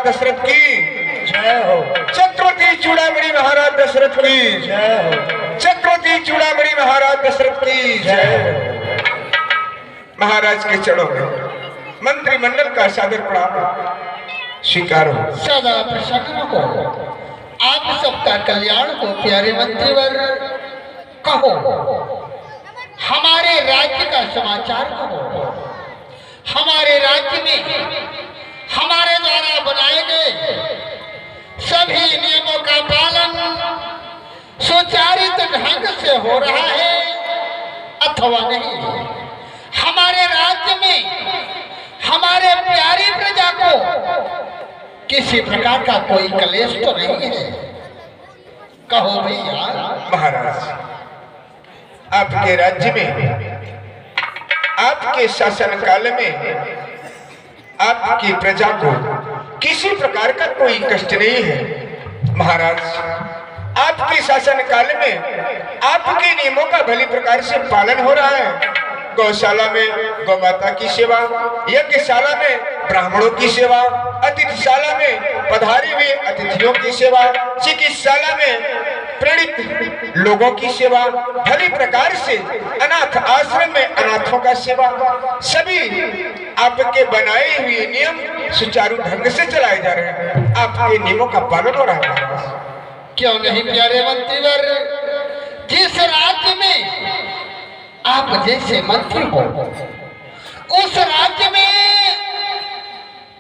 दशरथ की जय हो। छत्रपति चूड़ामणि महाराज दशरथ की जय हो। छत्रपति चूड़ामणि महाराज दशरथ की जय हो। महाराज के चरणों में मंत्रिमंडल का सादर प्रणाम स्वीकार हो। सदा प्रसन्न हो। आप सबका कल्याण हो प्यारे मंत्रीवर। कहो हमारे राज्य का समाचार कहो। हमारे राज्य में हमारे द्वारा बनाए गए सभी नियमों का पालन सुचारित ढंग से हो रहा है अथवा नहीं। हमारे राज्य में हमारे प्यारी प्रजा को किसी प्रकार का कोई कलेश तो नहीं है। कहो भैया। महाराज आपके राज्य में आपके शासन काल में आपकी प्रजा को किसी प्रकार का कोई कष्ट नहीं है। महाराज आपके शासन काल में आपके नियमों का भली प्रकार से पालन हो रहा है। गौशाला में गौ माता की सेवा, यज्ञशाला में ब्राह्मणों की सेवा, अतिथिशाला में पधारे हुए अतिथियों की सेवा, चिकित्सालय में प्रेरित लोगों की सेवा, भली प्रकार से अनाथ आश्रम में अनाथों का सेवा, सभी आपके बनाए हुए नियम सुचारू ढंग से चलाए जा रहे हैं। आपके नियमों का पालन हो रहा है। क्यों नहीं प्यारे मंत्रीवर। जिस राज्य में आप जैसे मंत्री हो उस राज्य में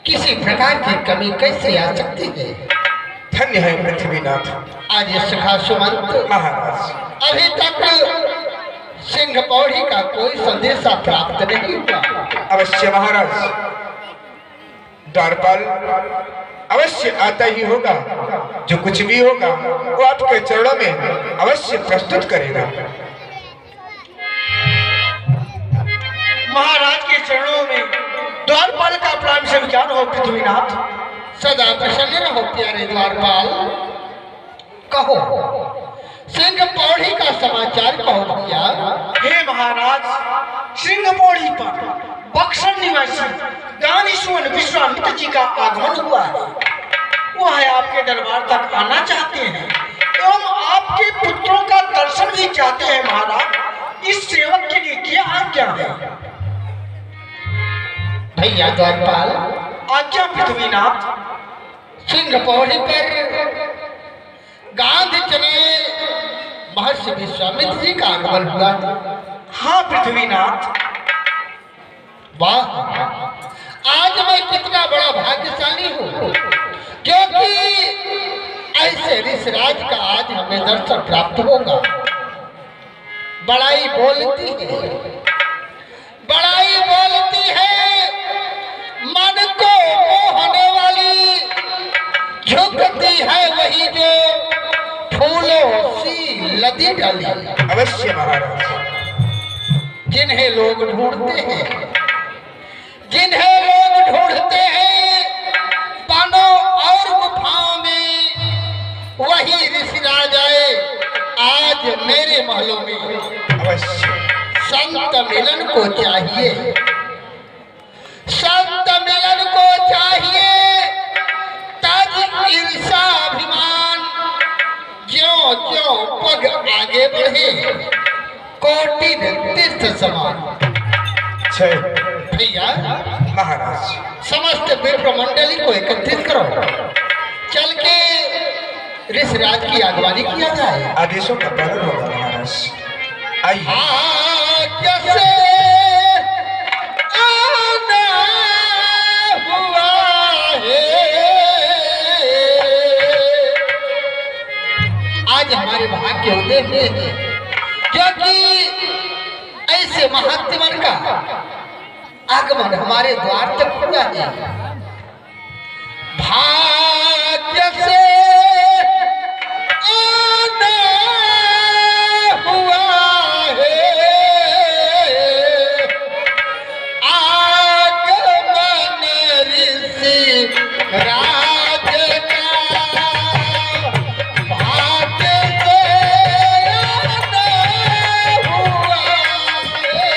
किसी प्रकार की कमी कैसे आ सकती है। धन्य है पृथ्वीनाथ। आज सखा सुमंत महाराज अभी तक सिंह पौड़ी का कोई संदेशा प्राप्त नहीं हुआ। अवश्य महाराज द्वारपाल अवश्य आता ही होगा। जो कुछ भी होगा वो आपके चरणों में अवश्य प्रस्तुत करेगा। महाराज के चरणों में द्वारपाल का प्राण से विचार हो पृथ्वीनाथ। सदा प्रसन्न रहो प्यारे द्वारपाल। कहो सिंह पौड़ी का समाचार कहो भैया। हे महाराज सिंहपौड़ी पर बक्सर निवासी दानिशवन विश्वामित्र जी का आगमन हुआ है। वह आपके दरबार तक आना चाहते हैं एवं आपके पुत्रों का दर्शन भी चाहते हैं। महाराज इस सेवक के लिए क्या आज्ञा है। भैया द्वारपाल आज्ञा पृथ्वीनाथ। सिंह पौड़ी पर गांधी चले महर्षि विश्वामित्र जी का आगमन हुआ। हाँ पृथ्वीनाथ। वाह आज मैं कितना बड़ा भाग्यशाली हूँ क्योंकि ऐसे ऋषिराज का आज हमें दर्शन प्राप्त होगा। बड़ाई बोलती है, बड़ाई बोलती है, मन को मोहने वाली झुकती है वही जो फूलों सी लदी डाली। अवश्य महाराज। जिन्हें लोग ढूंढते हैं, जिन्हें लोग ढूंढते हैं पानों और गुफाओं में, वही ऋषिराज आए आज मेरे महलों में। अवश्य संत मिलन को चाहिए, संत मिलन को चाहिए, तज ईर्षा अभिमान ज्यों ज्यों पग आगे बढ़े कोटि तीर्थ समान। भैया महाराज समस्त विप्र मंडली को एकत्रित करो, चल के ऋषिराज की अगवानी किया जाए। आदेशों का पालन होगा महाराज। आइए। कैसे आना हुआ है। आज हमारे भाग्य उदय हुए हैं क्योंकि ऐसे महात्मन का आगमन हमारे द्वार तक हुआ है। भाग्य से आना हुआ है, आगमन ऋषि राज का। भाग्य से आना हुआ है।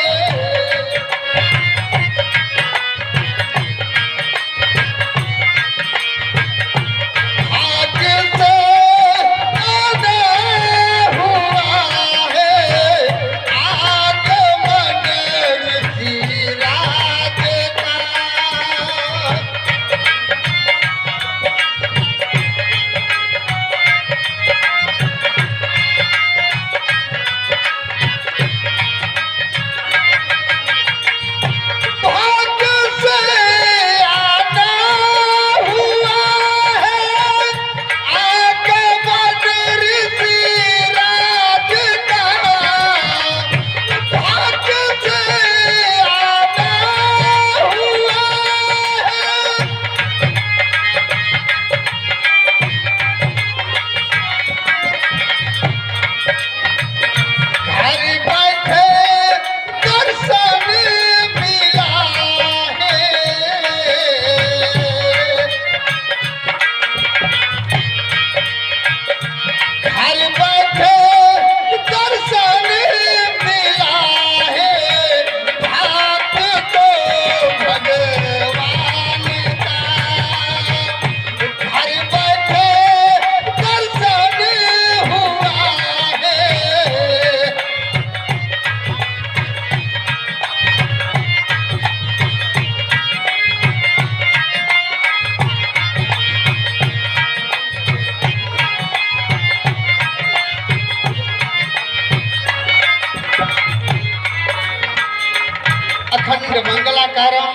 प्रकारम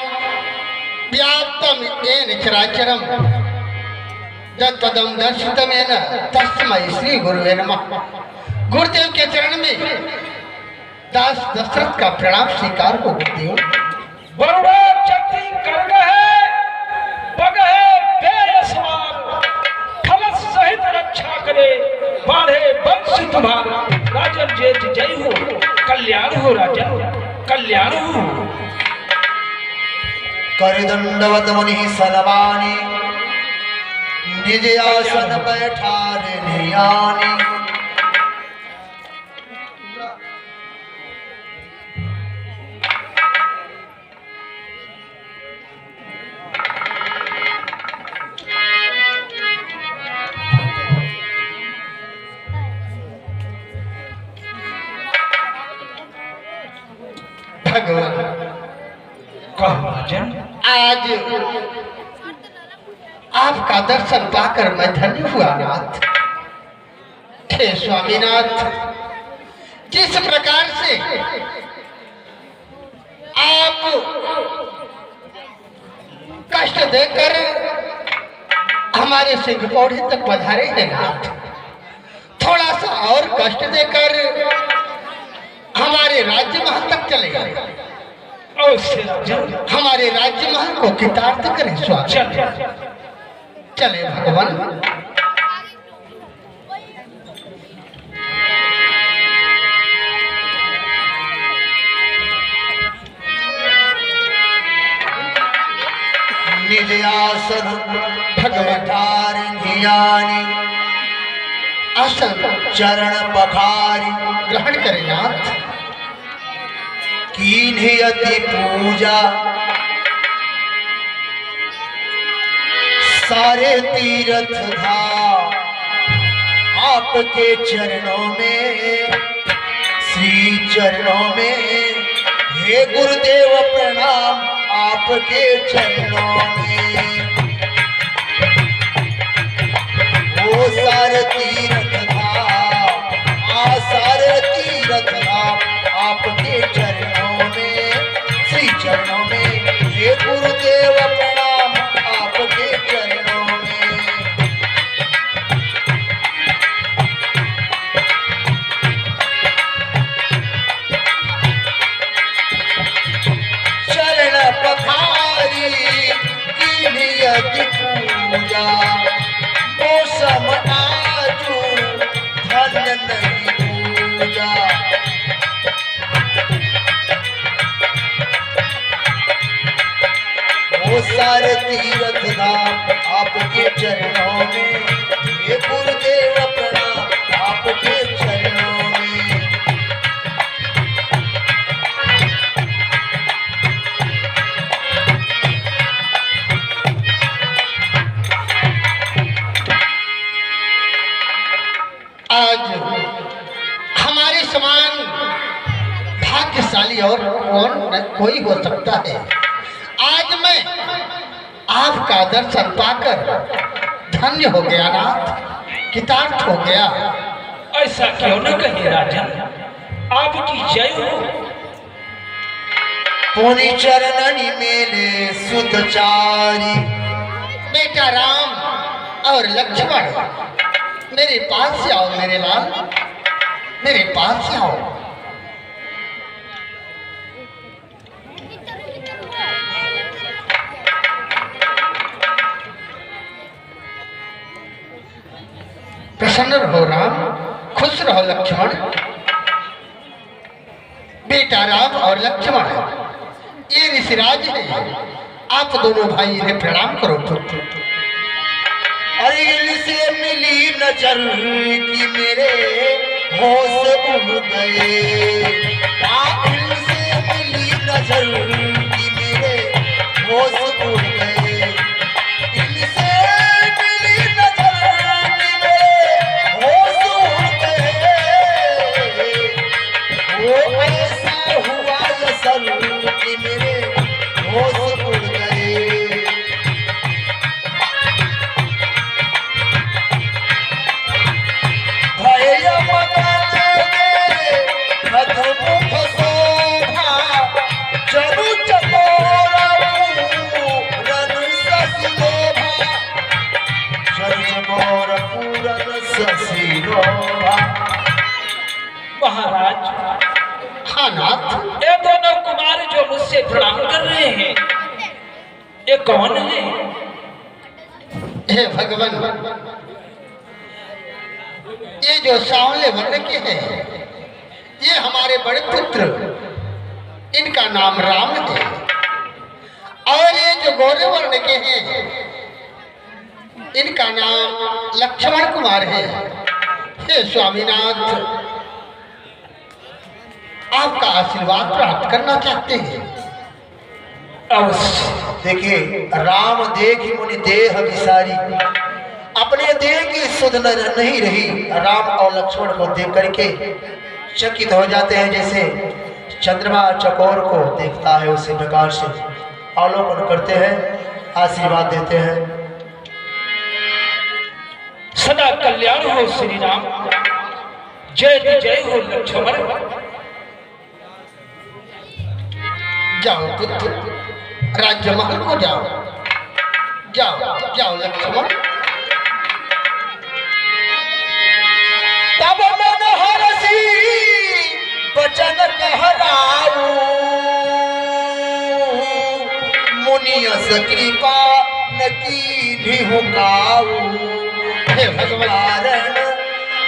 व्याप्तम येन चराचरम तत्पदम दर्शितमेन तस्मै श्री गुरुवे नमः। गुरुदेव के चरण में दास दशरथ का प्रणाम स्वीकार को गुरुदेव। बरुड़ा चक्री कर गए बगहे बेसवार फलस सहित रक्षा करे बाढ़े वंश तुम्हारा। राजन जेठ जय हो कल्याण हो राजन कल्याण हो। करदंडवत मुनि सनवानी निज आसन बैठारे नियानी। भगवान कहो राजन आज आपका दर्शन पाकर मैं धन्य हुआ नाथ। हे स्वामीनाथ, जिस प्रकार से आप कष्ट देकर हमारे सिंह पौड़ी तक पधारे हैं नाथ, थोड़ा सा और कष्ट देकर हमारे राज्य महल तक चले गए। अवश्य राजन हमारे राज्य महल को कृतार्थ करें स्वामी। चल चले भगवान। निज आसन बैठारे नियानी। आसन चरण पखारी ग्रहण करें नाथ। कीन्ही अति पूजा सारे तीर्थ धाम आपके चरणों में श्री चरणों में। हे गुरुदेव प्रणाम आपके चरणों में। वो सारे तीर्थ धाम सारे तीर्थ धाम आपके चरणों में श्री चरणों में। हे गुरुदेव प्रणाम आपके चरणों में। चरण पखारी कीन्ही अति पूजा मौसम आजू धन नहीं पूजा। वो सारे तीर्थ धाम आपके चरणों में। ये गुरुदेव प्रणाम आपके चरणों में। आज हमारे समान भाग्यशाली और कौन कोई हो सकता है। आज मैं आपका दर्शन पाकर धन्य हो गया नाथ, कृतार्थ हो गया। ऐसा क्यों न कहे राजन, आपकी जय हो। पुनि चरणनि मेले सुतचारी। बेटा राम और लक्ष्मण मेरे पास से आओ, मेरे लाल मेरे पास से आओ। प्रसन्न रहो राम, खुश रहो लक्ष्मण। बेटा राम और लक्ष्मण ये ऋषिराज है, आप दोनों भाई इन्हें प्रणाम करो। अरे इनसे मिली नजर की मेरे होश उड़ गए। इनसे मिली नजर की मेरे होश उड़ गए। इनसे मिली नजर की मेरे होश उड़ गए। वो ऐसा हुआ असर कि मेरे होश उड़ गए। चलू चकोरा महाराज, हाँ नाथ। ये दोनों कुमार जो मुझसे प्रणाम कर रहे हैं, ये कौन है? हे भगवान, ये जो सांवले वर्ण के हैं, ये हमारे बड़े पुत्र, इनका नाम राम है। और ये जो गोरे वर्ण के हैं, इनका नाम लक्ष्मण कुमार है। हे स्वामीनाथ, आपका आशीर्वाद प्राप्त करना चाहते हैं। अवश्य। देखिए, राम देख मुनि देह विसारी, अपने देह की सुध नहीं रही। राम और लक्ष्मण को देख करके चकित हो जाते हैं, जैसे चंद्रमा चकोर को देखता है उसी प्रकार से अवलोकन करते हैं, आशीर्वाद देते हैं। सदा कल्याण हो श्री राम, जय जय हो लक्ष्मण। जाओ पुत्र, राज्य महल को जाओ। जाओ जाओ लक्ष्मण। तब मन हरसी बचन कहराऊ, मुनियस कृपा न कीन्ही काऊ। हे भगवान, कारण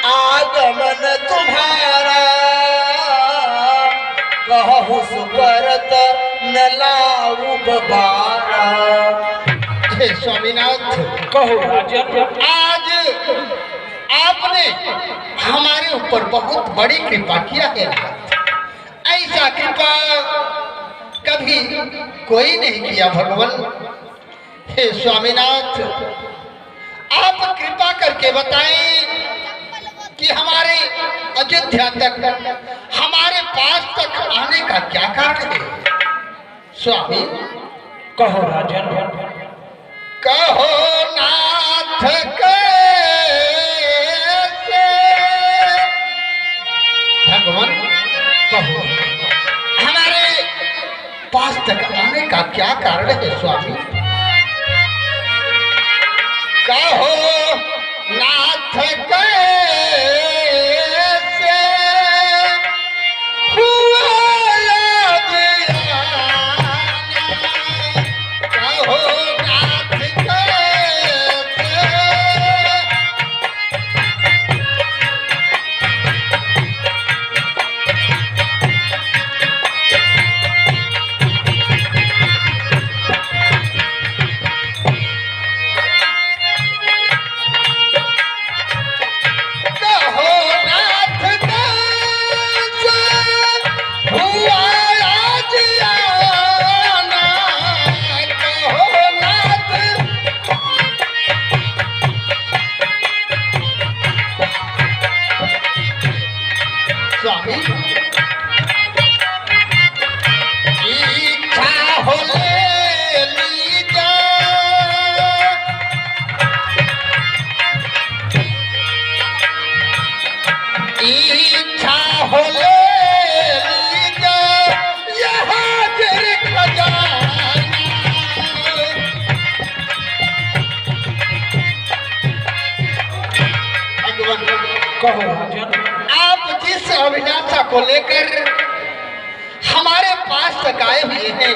आगमन तुम्हारा, कहु सुपरत न लाऊ बबारा। हे स्वामीनाथ, कहो राजन। आज आपने हमारे ऊपर बहुत बड़ी कृपा किया है। ऐसा कृपा कभी कोई नहीं किया भगवान। हे स्वामीनाथ, आप कृपा करके बताएं कि हमारे अयोध्या तक, हमारे पास तक आने का क्या कारण है। स्वामी, कहो राजन। कहो नाथ कैसे। भगवान, कहो हमारे पास तक आने का क्या कारण है स्वामी। कहो नाथ कैसे हुआ याद आना। कहो नाथ कैसे। स्वामी, इच्छा हो ले लीजा। इच्छा हो ले लीजा, यहाँ जर खजाना। भगवान, कहो राजन। आप जिस अभिलाषा को लेकर हमारे पास तक आए हुए हैं,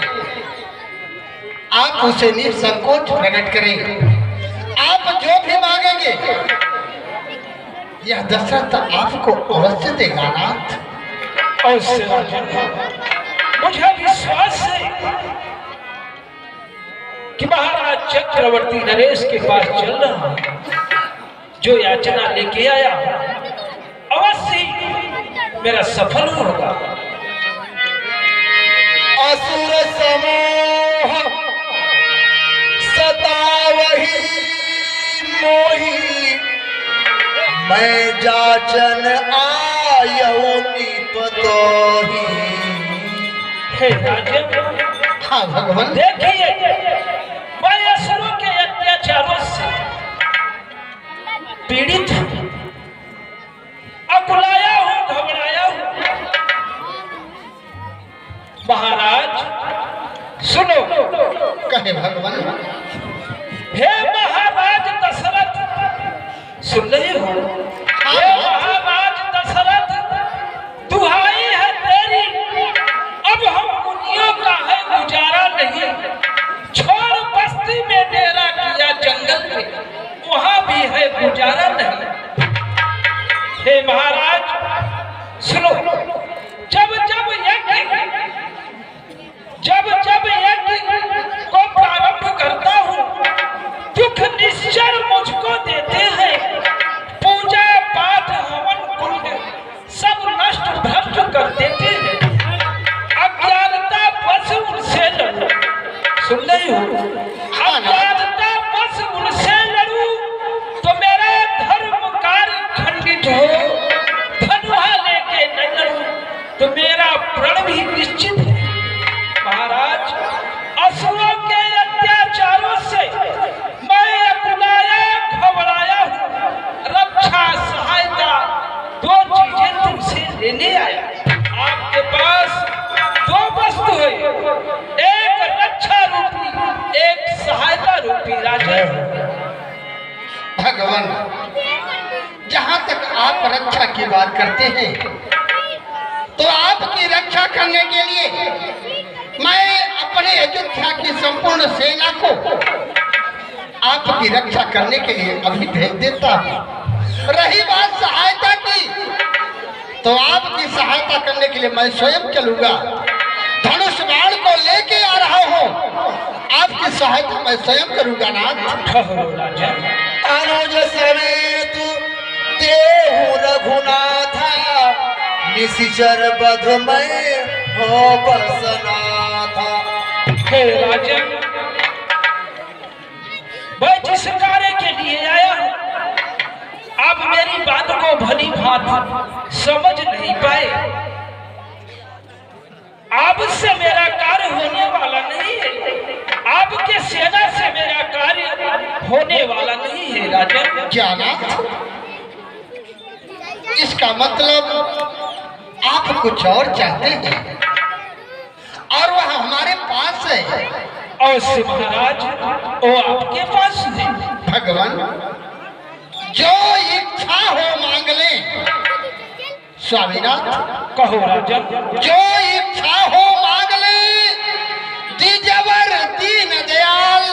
आप उसे निसंकोच प्रकट करें। आप जो भी मांगेंगे, यह दशरथ आपको अवश्य देगा नाथ। अवश्य राजन, मुझे विश्वास है कि महाराज चक्रवर्ती नरेश के पास चल रहा हूं। जो याचना लेके आया अवश्य मेरा सफल होगा। असुर समूह सतावही मोही, मैं जाचन आयऊ निपतोही। हे राजन, हाँ भगवान, देखिए मैं असुरों के अत्याचारों से पीड़ित हूं, अकुलाया हूं, घबराया हूं। महाराज सुनो। कहे भगवान। हे महाराज दशरथ, सुन रहे हो? हे महाराज दशरथ, कर देते हैं। अज्ञानता बस उनसे लड़ू, सुन रही हो, अज्ञानता बस उनसे लड़ू तो मेरा धर्म कार्य खंडित हो, धनुहा लेके न लड़ू तो मेरा प्रण भी निश्चित है। महाराज, असुरों के अत्याचारों से मैं अकुलाया घबराया हूँ, रक्षा सहायता दो चीजें तुमसे लेने आया। आपके पास दो वस्तु है, एक रक्षा रूपी, एक सहायता रूपी राजन। भगवान, जहाँ तक आप रक्षा की बात करते हैं तो आपकी रक्षा करने के लिए मैं अपने अयोध्या की संपूर्ण सेना को आपकी रक्षा करने के लिए अभी भेज देता हूँ। रही बात सहायता की, तो आपकी सहायता करने के लिए मैं स्वयं चलूंगा, धनुष बाण को लेके आ रहा हूँ, आपकी सहायता मैं स्वयं करूंगा नाथ। अनुज समेत देहु रघुनाथा, निशिचर बध में हो बसनाथा। हे राजन, मैं जिस कार्य के लिए आया हूँ आप मेरी बात को भली भांति समझ नहीं पाए। आपसे मेरा कार्य होने वाला नहीं है, आपके सेना से मेरा कार्य होने वाला नहीं है राजन। क्या नाथ, इसका मतलब आप कुछ और चाहते हैं और वह हमारे पास है। अवश्य महाराज, वो आपके पास है। भगवान, जो इच्छा हो मांग लें। स्वामीनाथ, कहो राजन। जो इच्छा हो मांग लें, द्विजवर दीन दयाल,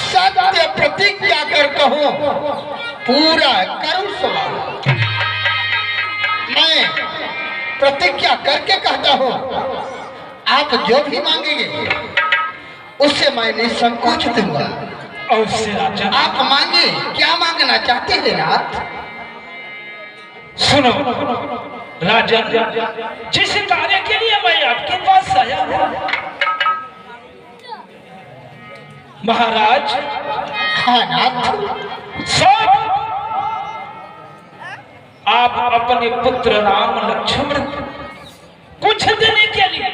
सत्य प्रतिज्ञा कर कहो पूरा करूं सवाल। मैं प्रतिज्ञा करके कहता हूँ, आप जो भी मांगेंगे उससे मैं निसंकोच दूंगा। अवश्य राजा। आप मांगे, क्या मांगना चाहते हैं नाथ? सुनो राजन, जिस कार्य के लिए मैं आपके पास आया हूँ महाराज, हाँ नाथ, सब आप अपने पुत्र राम लक्ष्मण कुछ दिन के लिए,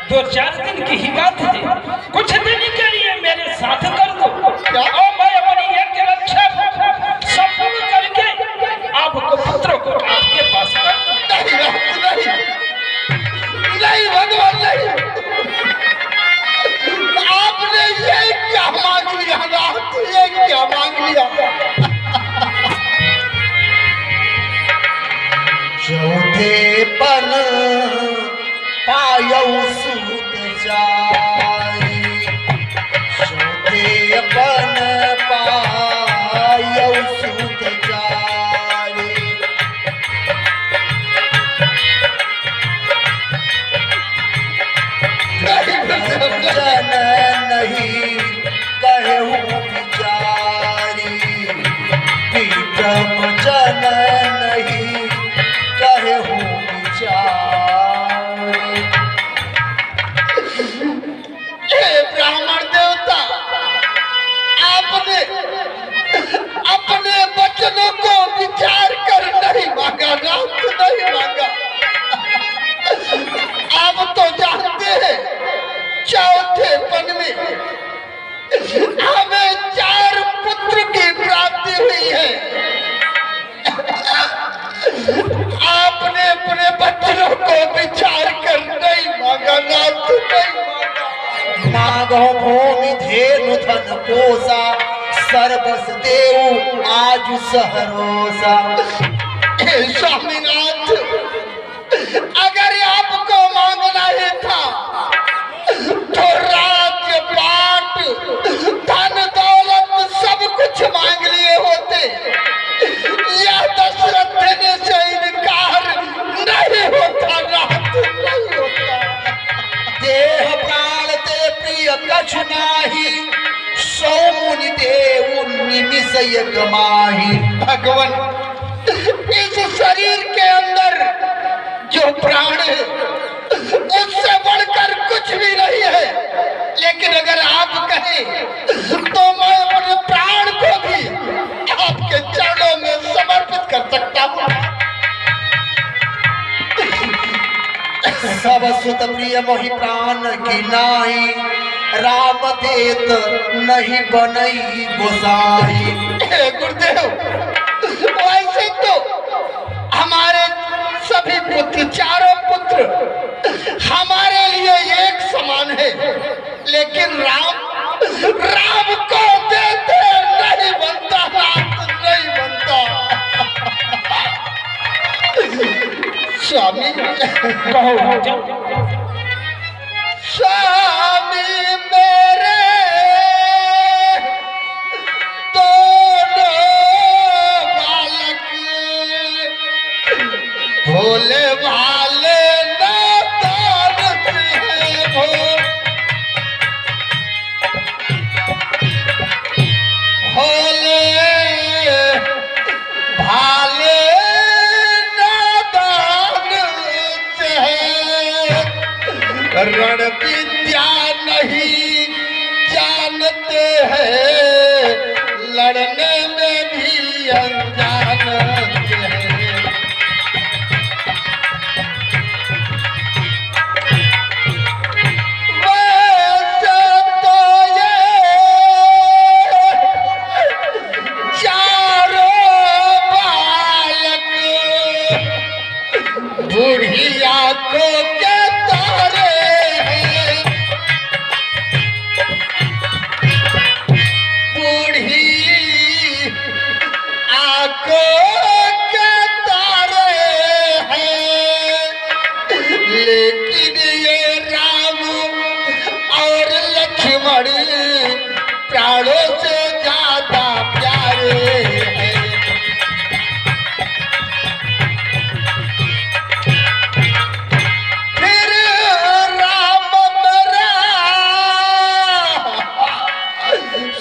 2-4 दिन की ही बात है, कुछ दिन के लिए मेरे साथ कर दो और मैं अपनी एक रक्षा संपूर्ण करके आपको पुत्रों को आपके पास कर दूं। नहीं भगवान, नहीं। आपने ये क्या मांग लिया नाथ, ये क्या मांग लिया? चौथे पन पायौ सूत जाई, चौथे पन पायौ सूत जाई। जन नहीं कहूँ बिचारी, विक्रम जन नहीं कहूँ बिचारी। हे ब्राह्मण देवता, आपने अपने वचनों को विचार कर नहीं मांगा नाथ, नहीं मांगा। आप तो जानते हैं चौथे पन में हमें 4 पुत्र की प्राप्ति हुई है। आपने अपने बच्चों को विचार कर नहीं मांगा नाथ, नहीं मांगा। मांगो भूमि धेनु धन कोसा, सर्वस देव आज सहरोसा। हे स्वामीनाथ, अगर आपको मांगना ही था तो राज्य पाट धन दौलत सब कुछ मांग लिए होते। यह दशरथ देने से इनकार नहीं होता नाथ, नहीं होता। देह प्राण ते प्रिय कछु नाही, सौ मुनि देव निमिष एक माही। भगवान, इस शरीर के अंदर जो प्राण है उससे बढ़कर कुछ भी नहीं है, लेकिन अगर आप कहें तो मैं अपने प्राण को भी आपके चरणों में समर्पित कर सकता हूँ। सब सुत प्रिय मोहि प्राण की नाई, राम देत नहीं बनई गोसाई। हे गुरुदेव, वैसे तो हमारे सभी पुत्र, चारों पुत्र हमारे लिए एक समान है, लेकिन राम को देते नहीं बनता, नहीं बनता। स्वामी कहो राजा। स्वामी मेरे दोनों बालक भोले भाले नादान हैं भोले भाले नादान हैं, रण विद्या नहीं जानते हैं, लड़ने में भी अनजान हैं। वैसे तो ये चारों बालक बुढ़िया को के तारे हैं, बूढ़ी आंखों के तारे हैं, लेकिन ये राम और लक्ष्मण प्राणों से ज्यादा प्यारे हैं। फिर राम मेरा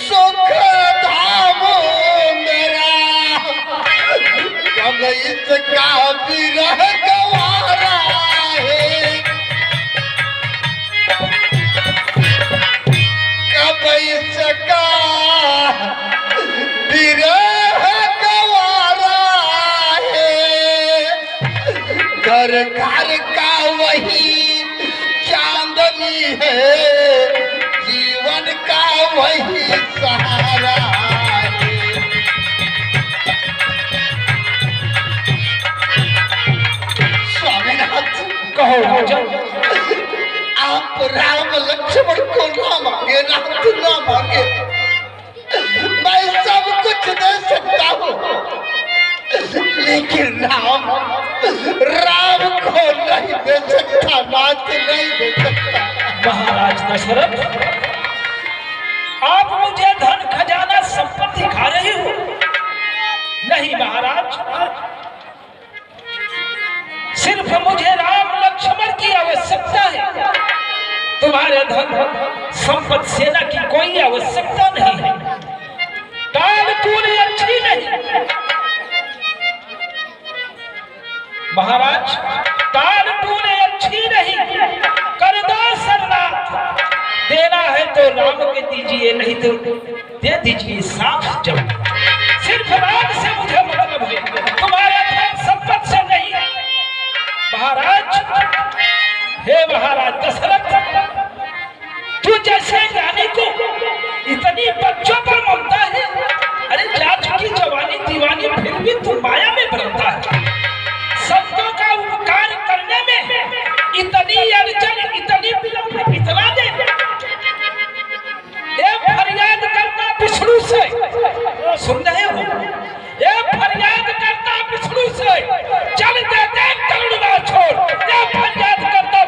सुख धाम मेरा, कब इसका विरह गवारा है, कब इसका विरह गवारा है। घर घर का वही चांदनी है, जीवन का वही सहारा है। स्वामीनाथ, कहो राजा। आप राम लक्ष्मण को ना मांगे, राम ना मांगे, मैं सब कुछ दे सकता हूँ, लेकिन राम को नहीं दे सकता, नाथ नहीं दे सकता। महाराज दशरथ, आप मुझे धन खजाना संपत्ति दिखा रहे हो? नहीं महाराज, सिर्फ मुझे राम लक्ष्मण की आवश्यकता है, तुम्हारे धन संपत्ति सेना की कोई आवश्यकता नहीं है। दान पूरी अच्छी नहीं महाराज, दान पूरी अच्छी नहीं, कर दो शरणार्थ, देना है तो राम के दीजिए, नहीं तो दे दीजिए साफ जवाब। सिर्फ राम से मुझे मतलब है, तुम्हारे धन संपत्ति से नहीं। महाराज, हे महाराज दशरथ, तू जैसे ज्ञानी को इतनी बच्चों पर ममता है, अरे जा चुकी जवानी दीवानी फिर भी तू माया में बरतता है। संतों का उपकार करने में इतनी अड़चन, इतनी विलंब, इतना दे। ये फरियाद करता विष्णु से, सुन रहे हो? ये फरियाद करता विष्णु से, चल देते करुणा छोड़। ये फरियाद करता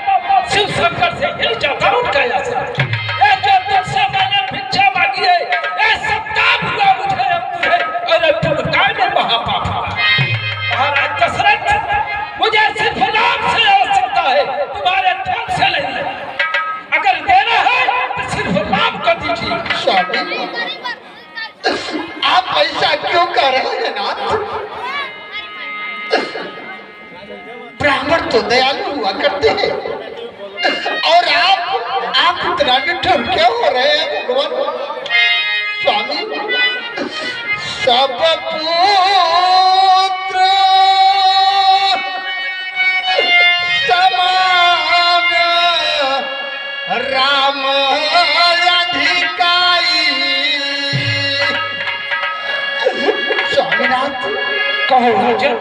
शिव शंकर से, हिल जाता हूँ कैलाश से। ये जो तुझसे मैंने भिक्षा मांगी है, ये सब काम हुआ मुझे, और तुम काय में महापाप हुआ। महाराज ब्राह्मण तो दयालु हुआ करते हैं, और आप इतना निठुर क्यों हो रहे हैं भगवान? स्वामी, सब पुत्र समान राम अधिकारी। स्वामीनाथ, कहो राजन।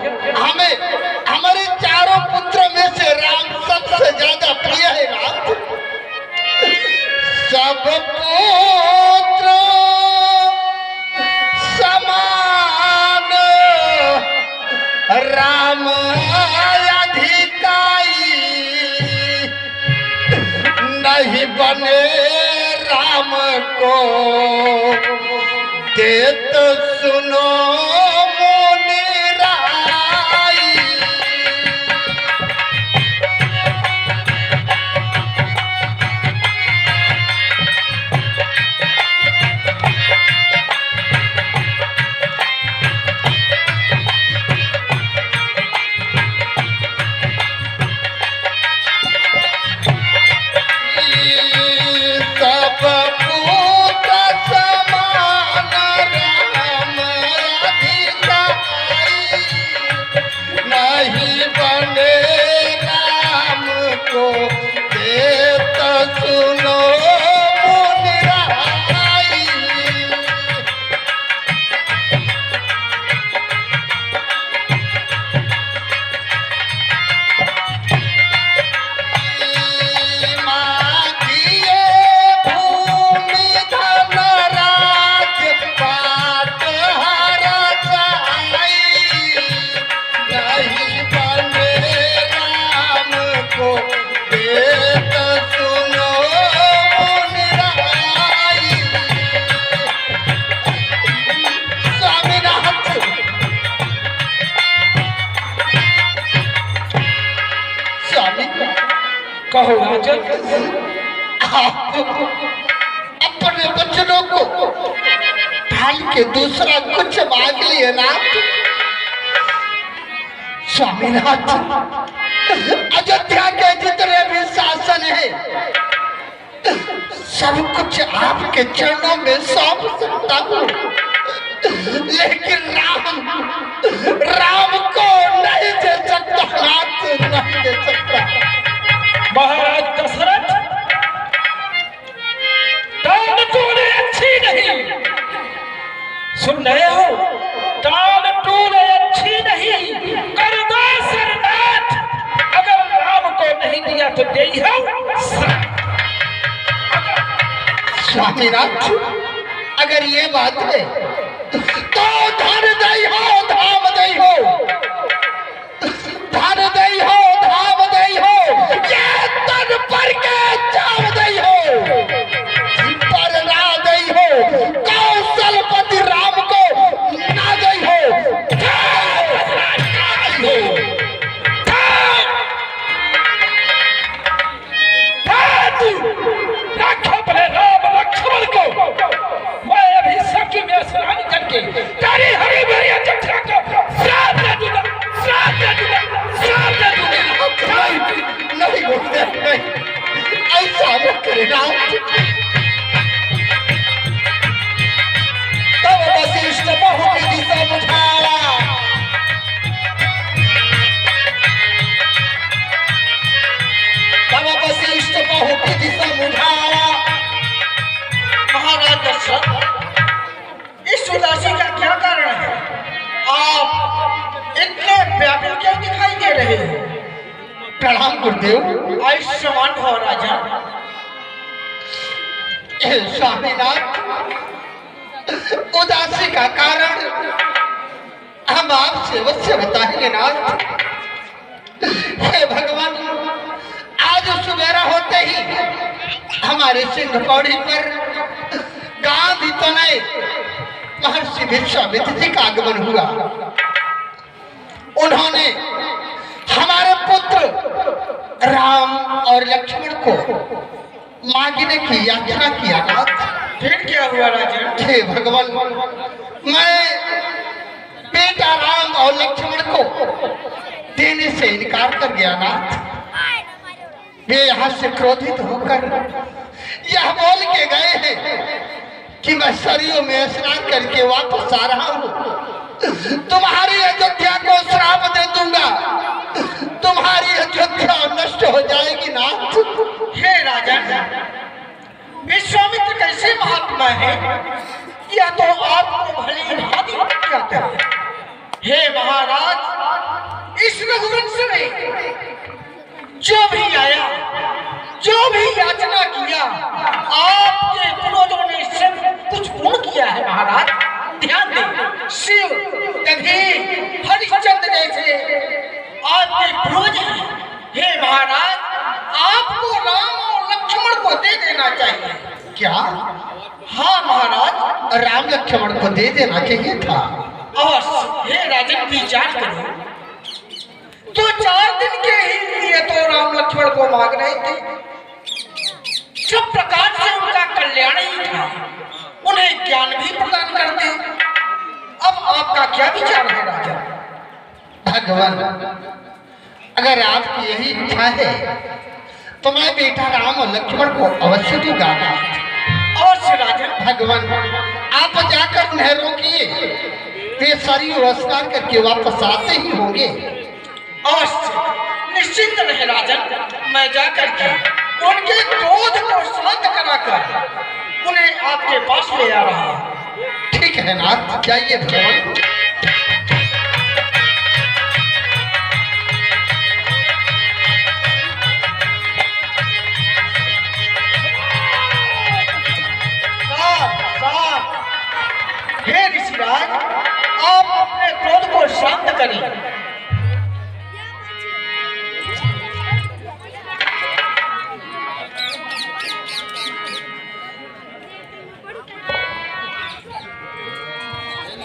हमारे चारों पुत्र में से राम सबसे ज्यादा प्रिय है। राम सब पुत्र समान राम अधिकारी, नहीं बने राम को देत सुनो मुनि राई। कहो राजन। अपने बच्चों को ढाल के दूसरा कुछ मांग लिए ना स्वामीनाथ। अयोध्या के जितने भी शासन है सब कुछ आपके चरणों में सौंप सकता हूँ, लेकिन राम को नहीं दे सकता, हाथ नहीं दे सकता। महाराज दशरथ, टाल टूले अच्छी नहीं, सुन रहे हो? टाल टूले अच्छी नहीं, कर दो शरणार्थ। अगर राम को नहीं दिया तो दे स्वामीनाथ, अगर ये बात है तो धन दई हो, धाम दई हो, धन दई हो, धाम दई हो, ये तन पर के जाम दई हो, पर ना दई हो, कौशलपति राम को ना दई हो। मैं अभी सबकी में स्नान करके तेरी हरी भरी जठरा को श्राप दे दूंगा, श्राप दे दूंगा, श्राप दे दूंगा। नहीं बोलते, नहीं, ऐसा न करे राम। तब वशिष्ठ बहु विधि समझाया, तब वशिष्ठ बहु विधि समझाया। महाराज दशरथ, इस उदासी का क्या कारण है? आप इतने व्याकुल क्यों दिखाई दे रहे हो? प्रणाम गुरुदेव। आयुष्मान हो राजा। स्वामीनाथ, उदासी का कारण हम आपसे अवश्य बताएंगे नाथ। हे भगवान, आज सुबेरा होते ही हमारे सिंह पौड़ी पर गांधी तनय महर्षि विश्वामित्र जी का आगमन हुआ। उन्होंने हमारे पुत्र राम और लक्ष्मण को मांगने की याचना किया नाथ। फिर क्या हुआ राजा? हे भगवान, मैं बेटा राम और लक्ष्मण को देने से इनकार कर गया नाथ। वे यहाँ से क्रोधित होकर यह बोल के गए हैं कि मैं सरयू में स्नान करके वापस आ रहा हूँ, तुम्हारी अयोध्या को श्राप दे दूंगा, तुम्हारी अयोध्या नष्ट हो जाएगी नाथ। हे राजन, विश्वामित्र कैसे महात्मा है यह तो आपको भली भांति कहते हैं। हे महाराज, इस रघुवंश में जो भी आया, जो भी याचना किया, आपके पूर्वजों ने सब कुछ पूर्ण किया है महाराज। ध्यान दें, शिव, गंधीर, हरिश्चंद्र जैसे आपके पूर्वज हैं। हे महाराज, आपको राम और लक्ष्मण को दे देना चाहिए। क्या? हाँ महाराज, राम लक्ष्मण को दे देना चाहिए था। अवश्य। हे राजन, विचार करो तो 4 दिन के ही लिए तो राम लक्ष्मण को मांग रहे थे, सब प्रकार से उनका कल्याण ही था, उन्हें ज्ञान भी प्रदान करते। अब आपका क्या विचार है राजा? भगवान, अगर आपकी यही इच्छा है तो मैं बेटा राम और लक्ष्मण को अवश्य दूंगा। अवश्य राजन। भगवान, आप जाकर उन्हें रोकिए, वे सरयू स्नान करके वापस आते ही होंगे। अवश्य, निश्चिंत रहे राजन, मैं जाकर के उनके क्रोध को शांत कराकर उन्हें आपके पास ले आ रहा हूं। ठीक है नाथ, जाइए भगवान। हे ऋषिराज, आप अपने क्रोध को शांत करें।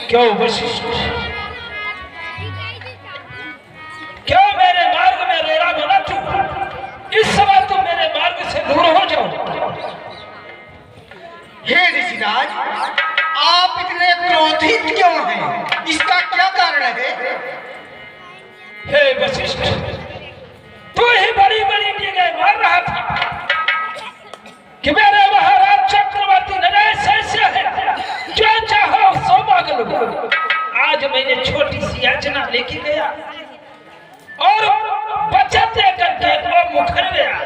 क्यों वशिष्ठ, क्यों मेरे मार्ग में रोड़ा बना तू? इस समय तुम मेरे मार्ग से दूर हो जाओ। हे ऋषिराज, आप इतने क्रोधित क्यों हैं? इसका क्या कारण है? हे वशिष्ठ, तू ही बड़ी बड़ी जगह मार रहा था कि मेरे महाराज चक्रवर्ती नरेश ऐसे है, जो चाहो सो मांग लो। आज मैंने छोटी सी याचना लेके गया और बचत देकर के वो मुखर गया।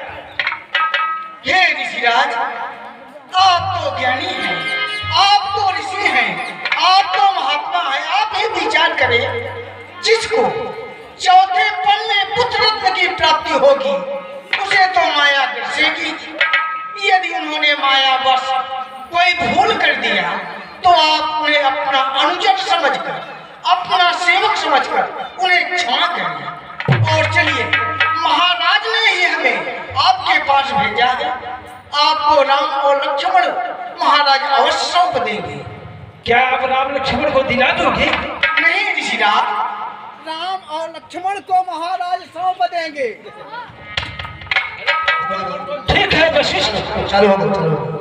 हे ऋषिराज, आप तो ज्ञानी हैं, आप तो ऋषि हैं, आप तो महात्मा हैं। आप ही विचार करें, जिसको चौथे पल में पुत्र रत्न की प्राप्ति होगी उसे तो माया ग्रसेगी। यदि उन्होंने माया बस कोई भूल कर दिया तो आप उन्हें अपना अनुजन समझकर, अपना सेवक समझकर उन्हें क्षमा करिए। और चलिए, महाराज ने ही हमें आपके पास भेजा है, आपको राम और लक्ष्मण महाराज अवश्य सौंप देंगे। क्या आप राम लक्ष्मण को दिला दोगे? नहीं ऋषिराज, राम और लक्ष्मण को महाराज सौंप देंगे। ठीक है वशिष्ठ, चलो चलो।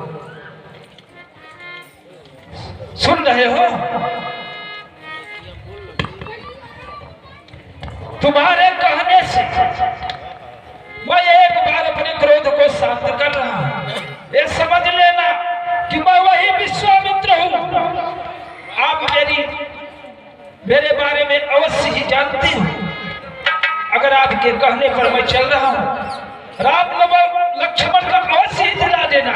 सुन रहे हो? तुम्हारे कहने से मैं एक बार अपने क्रोध को शांत कर रहा हूं। ये समझ लेना कि मैं वही विश्वामित्र हूं। आप मेरे बारे में अवश्य ही जानती हो। अगर आपके कहने पर मैं चल रहा हूं, राम लक्ष्मण का अवश्य ही दिला देना।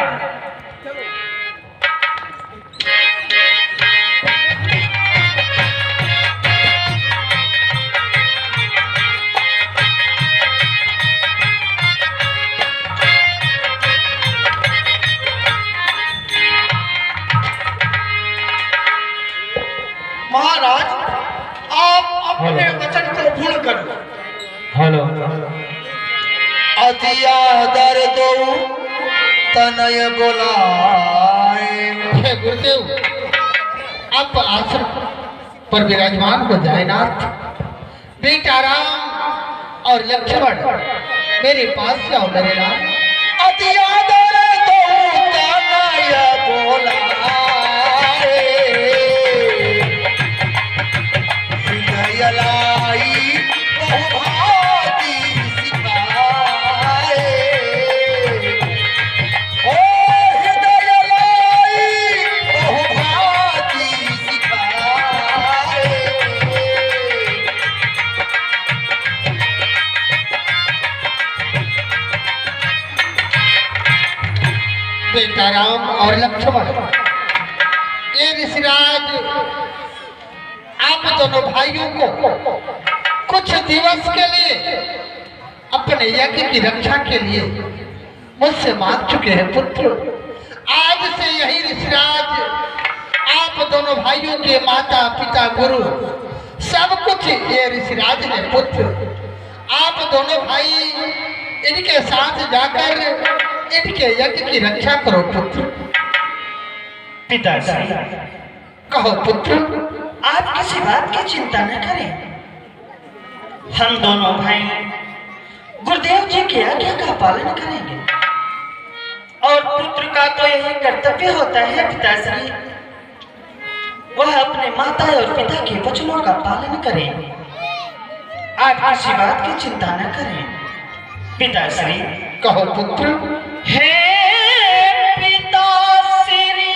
महाराज, आप अपने वचन को भूल कर हेलो, अतिया दर दो तनय बोलाए। हे गुरुदेव, आप आश्रम पर विराजमान हो जाए नाथ। बेटा राम और लक्ष्मण मेरे पास से आओ नरेला। अतिया दर दो तनय बोलाए, हृदय लाई बहु भाव बेटा राम और लक्ष्मण, ये ऋषिराज आप दोनों भाइयों को कुछ दिवस के लिए अपने यज्ञ की रक्षा के लिए मुझसे मांग चुके हैं पुत्र। आज से यही ऋषिराज आप दोनों भाइयों के माता पिता गुरु सब कुछ ये ऋषिराज है पुत्र। आप दोनों भाई इनके साथ जाकर इनके यज्ञ की रक्षा करो पुत्र। पिताश्री, कहो पुत्र। आप किसी बात की चिंता न करें। हम दोनों भाई गुरुदेव जी की आज्ञा का पालन करेंगे और पुत्र का तो यही कर्तव्य होता है पिताश्री, वह अपने माता और पिता के वचनों का पालन करे। आप किसी बात की चिंता न करें पिताश्री। कहो पुत्र। हे पिताश्री,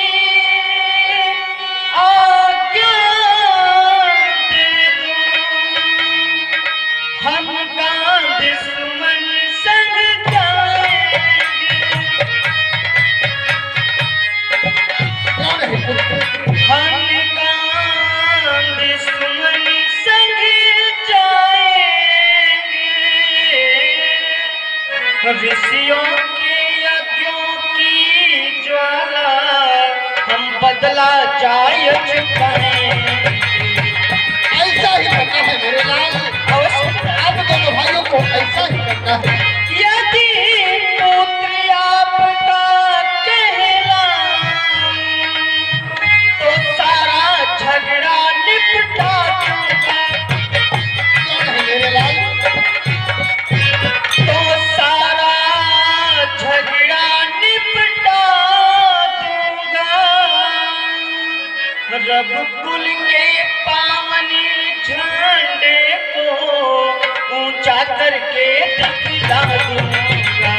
आज्ञा दे दो, हम का दुश्मन संग जाएंगे। कौन है पुत्र? हम का दुश्मन संग जाएंगे, ऋषियों की यज्ञों की ज्वाला हम बदला जाय चुकाएं। ऐसा ही करना है मेरे लाल। आप दोनों भाइयों को ऐसा ही करना है। यदि पुत्र आपका कहला तो सारा झगड़ा निपटा दूंगा। कौन है मेरे लाल? तो सारा झगड़ा निपटा दूंगा। रघुकुल के पावन झंडे को ऊंचा करके दिखला दूंगा।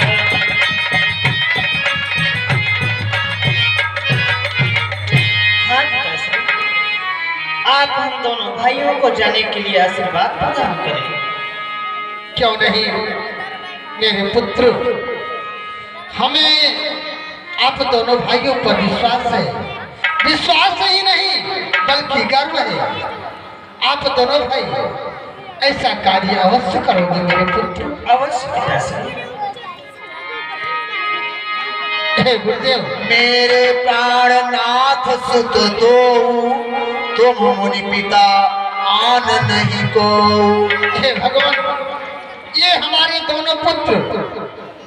हाँ पिताश्री, आप हम दोनों भाइयों को जाने के लिए आशीर्वाद प्रदान करें। क्यों नहीं मेरे पुत्र, हमें आप दोनों भाइयों पर विश्वास है। विश्वास ही नहीं बल्कि गर्व है। आप दोनों भाई ऐसा कार्य अवश्य करोगे मेरे पुत्र। अवश्य पिताश्री। हे गुरुदेव, मेरे प्राणनाथ सुत दो, तुम मुनि पिता आन नहीं को। हे भगवान, ये हमारे दोनों पुत्र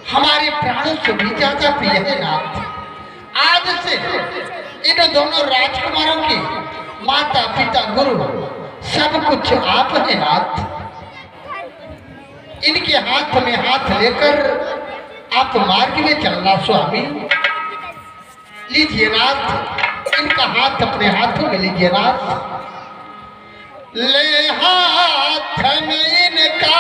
हमारे प्राणों से भी ज्यादा प्रिय है नाथ। आज से इन दोनों राजकुमारों की माता पिता गुरु सब कुछ आप हैं नाथ। इनके हाथ में हाथ लेकर आप मार्ग में चलना स्वामी। लीजिए नाथ, इनका हाथ अपने हाथों में लीजिए नाथ। ले हाथ में इनका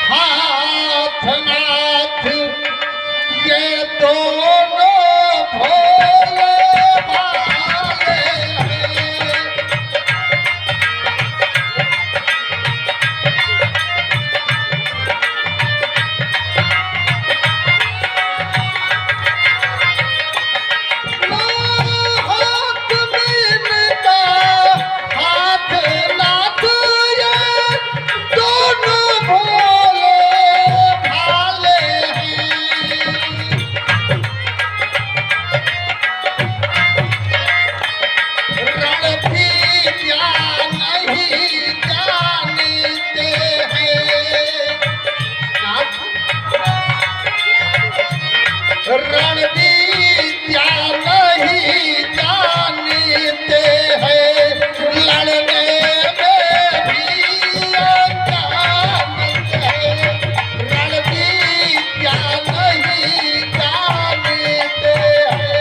हाथ नाथ, ये दोनों भोले भाले हैं। हाथ में इनका हाथ नाथ, ये दोनों भोले भाले हैं। रणधीर्या नहीं जानते हैं नाथ। रणधीर्या नहीं जानते हैं, लड़ने में भी अनजान हैं। रणधीर्या नहीं जानते हैं।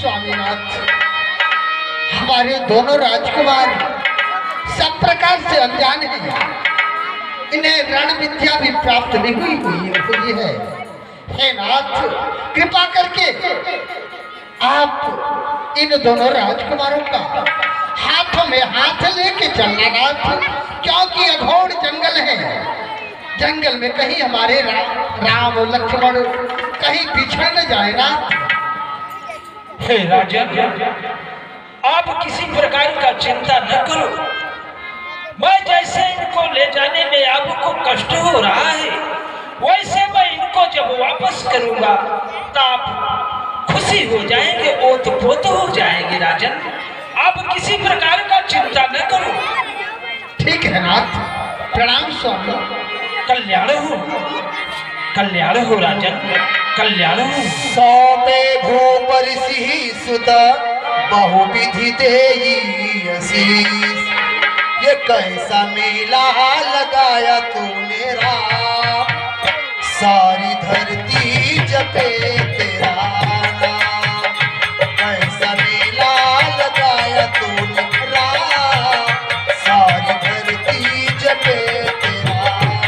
स्वामीनाथ, हमारे दोनों राजकुमार सब प्रकार से अनजान हैं। इन्हें रण विद्या भी प्राप्त नहीं हुई है। हे नाथ, कृपा करके आप इन दोनों राजकुमारों का हाथों में हाथ लेके चलना नाथ, क्योंकि अघोर जंगल है। जंगल में कहीं हमारे राम और लक्ष्मण कहीं बिछड़ न जाए ना। हे राजन, आप किसी प्रकार का चिंता न करो। मैं जैसे इनको ले जाने में आपको कष्ट हो रहा है, वैसे मैं इनको जब वापस करूंगा तो आप खुशी हो जाएंगे, ओत पोत हो जाएंगे। राजन, आप किसी प्रकार का चिंता न करो। ठीक है नाथ, प्रणाम स्वामी। कल्याण हो, कल्याण हो राजन, कल्याण हो। सौते भूपर सिंह सुत बहुविधि देई आशीष। ये कैसा मेला लगाया तूने राम, सारी धरती जपे तेरा नाम। कैसा मेला लगाया तूने राम, सारी धरती जपे तेरा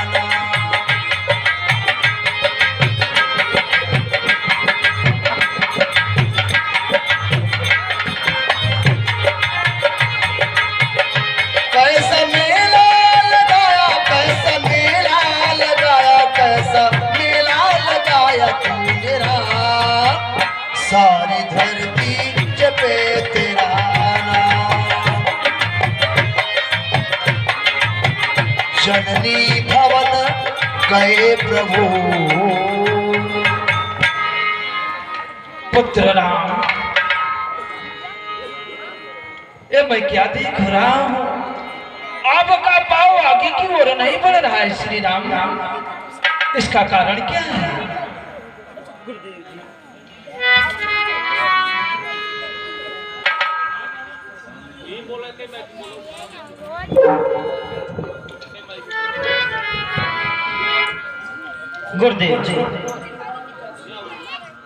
नाम। कैसा मेला लगाया, कैसा मेला लगाया, कैसा मेला लगाया तूने राम, सारी धरती जपे तेरा नाम। जननी भवन गए प्रभु, पुत्र राम, ये मैं क्या देख रहा हूँ? आपका पाँव आगे की ओर नहीं बढ़ रहा है श्री राम। इसका कारण क्या है? गुरुदेव जी,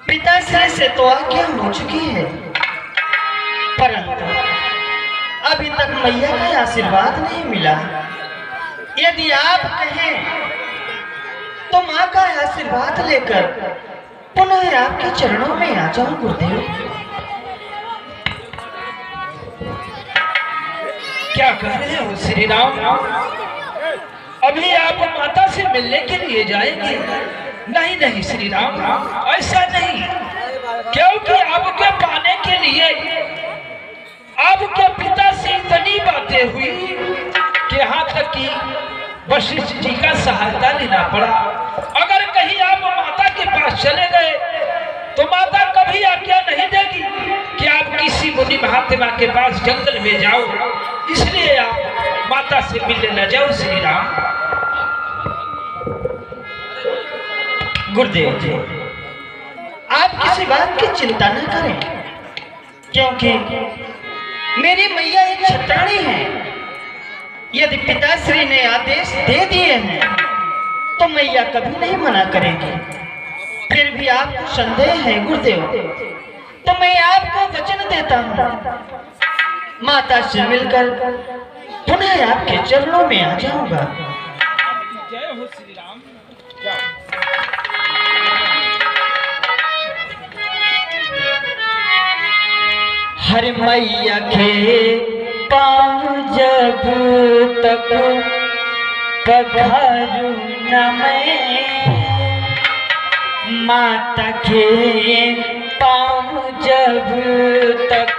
पिताश्री से तो आज्ञा हो चुकी है, परंतु अभी तक मैया का आशीर्वाद नहीं मिला। यदि आप कहें तो माँ का आशीर्वाद लेकर पुनः आपके चरणों में आ जाऊं गुरुदेव। क्या कह रहे हो श्री राम? अभी आप माता से मिलने के लिए जाएंगे? नहीं नहीं श्री राम, ऐसा नहीं, क्योंकि आपके पाने के लिए आपके पिता से इतनी बातें हुई कि यहाँ तक कि वशिष्ठ जी का सहायता लेना पड़ा। अगर कहीं आप माता के पास चले गए तो माता कभी आज्ञा नहीं देगी कि आप किसी मुनि महात्मा के पास जंगल में जाओ, इसलिए आप माता से मिलने न जाओ श्री राम। गुरुदेव जी, आप किसी बात की चिंता न करें, क्योंकि मेरी मैया एक क्षत्राणी है। यदि पिताश्री ने आदेश दे दिए हैं तो मैया कभी नहीं मना करेगी। फिर भी आपको संदेह है गुरुदेव, तो मैं आपको वचन देता हूँ, माता से मिलकर पुनः आपके चरणों में आ जाऊंगा। जय हो श्री राम। हर मैया के पाँव जब तक पखारू न मैं, माता के पाँव जब तक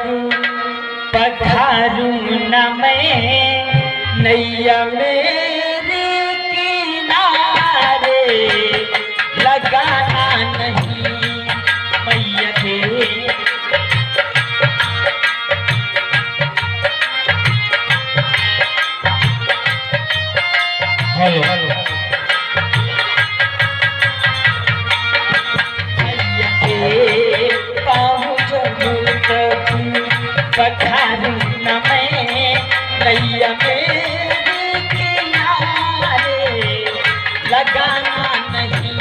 पखारू न मैं, नैया मेरे किनारे लगाना नहीं मैया के। हेलो मैया के पाँव जब तक पखारू न मैं, नैया मेरे किनारे लगाना नहीं।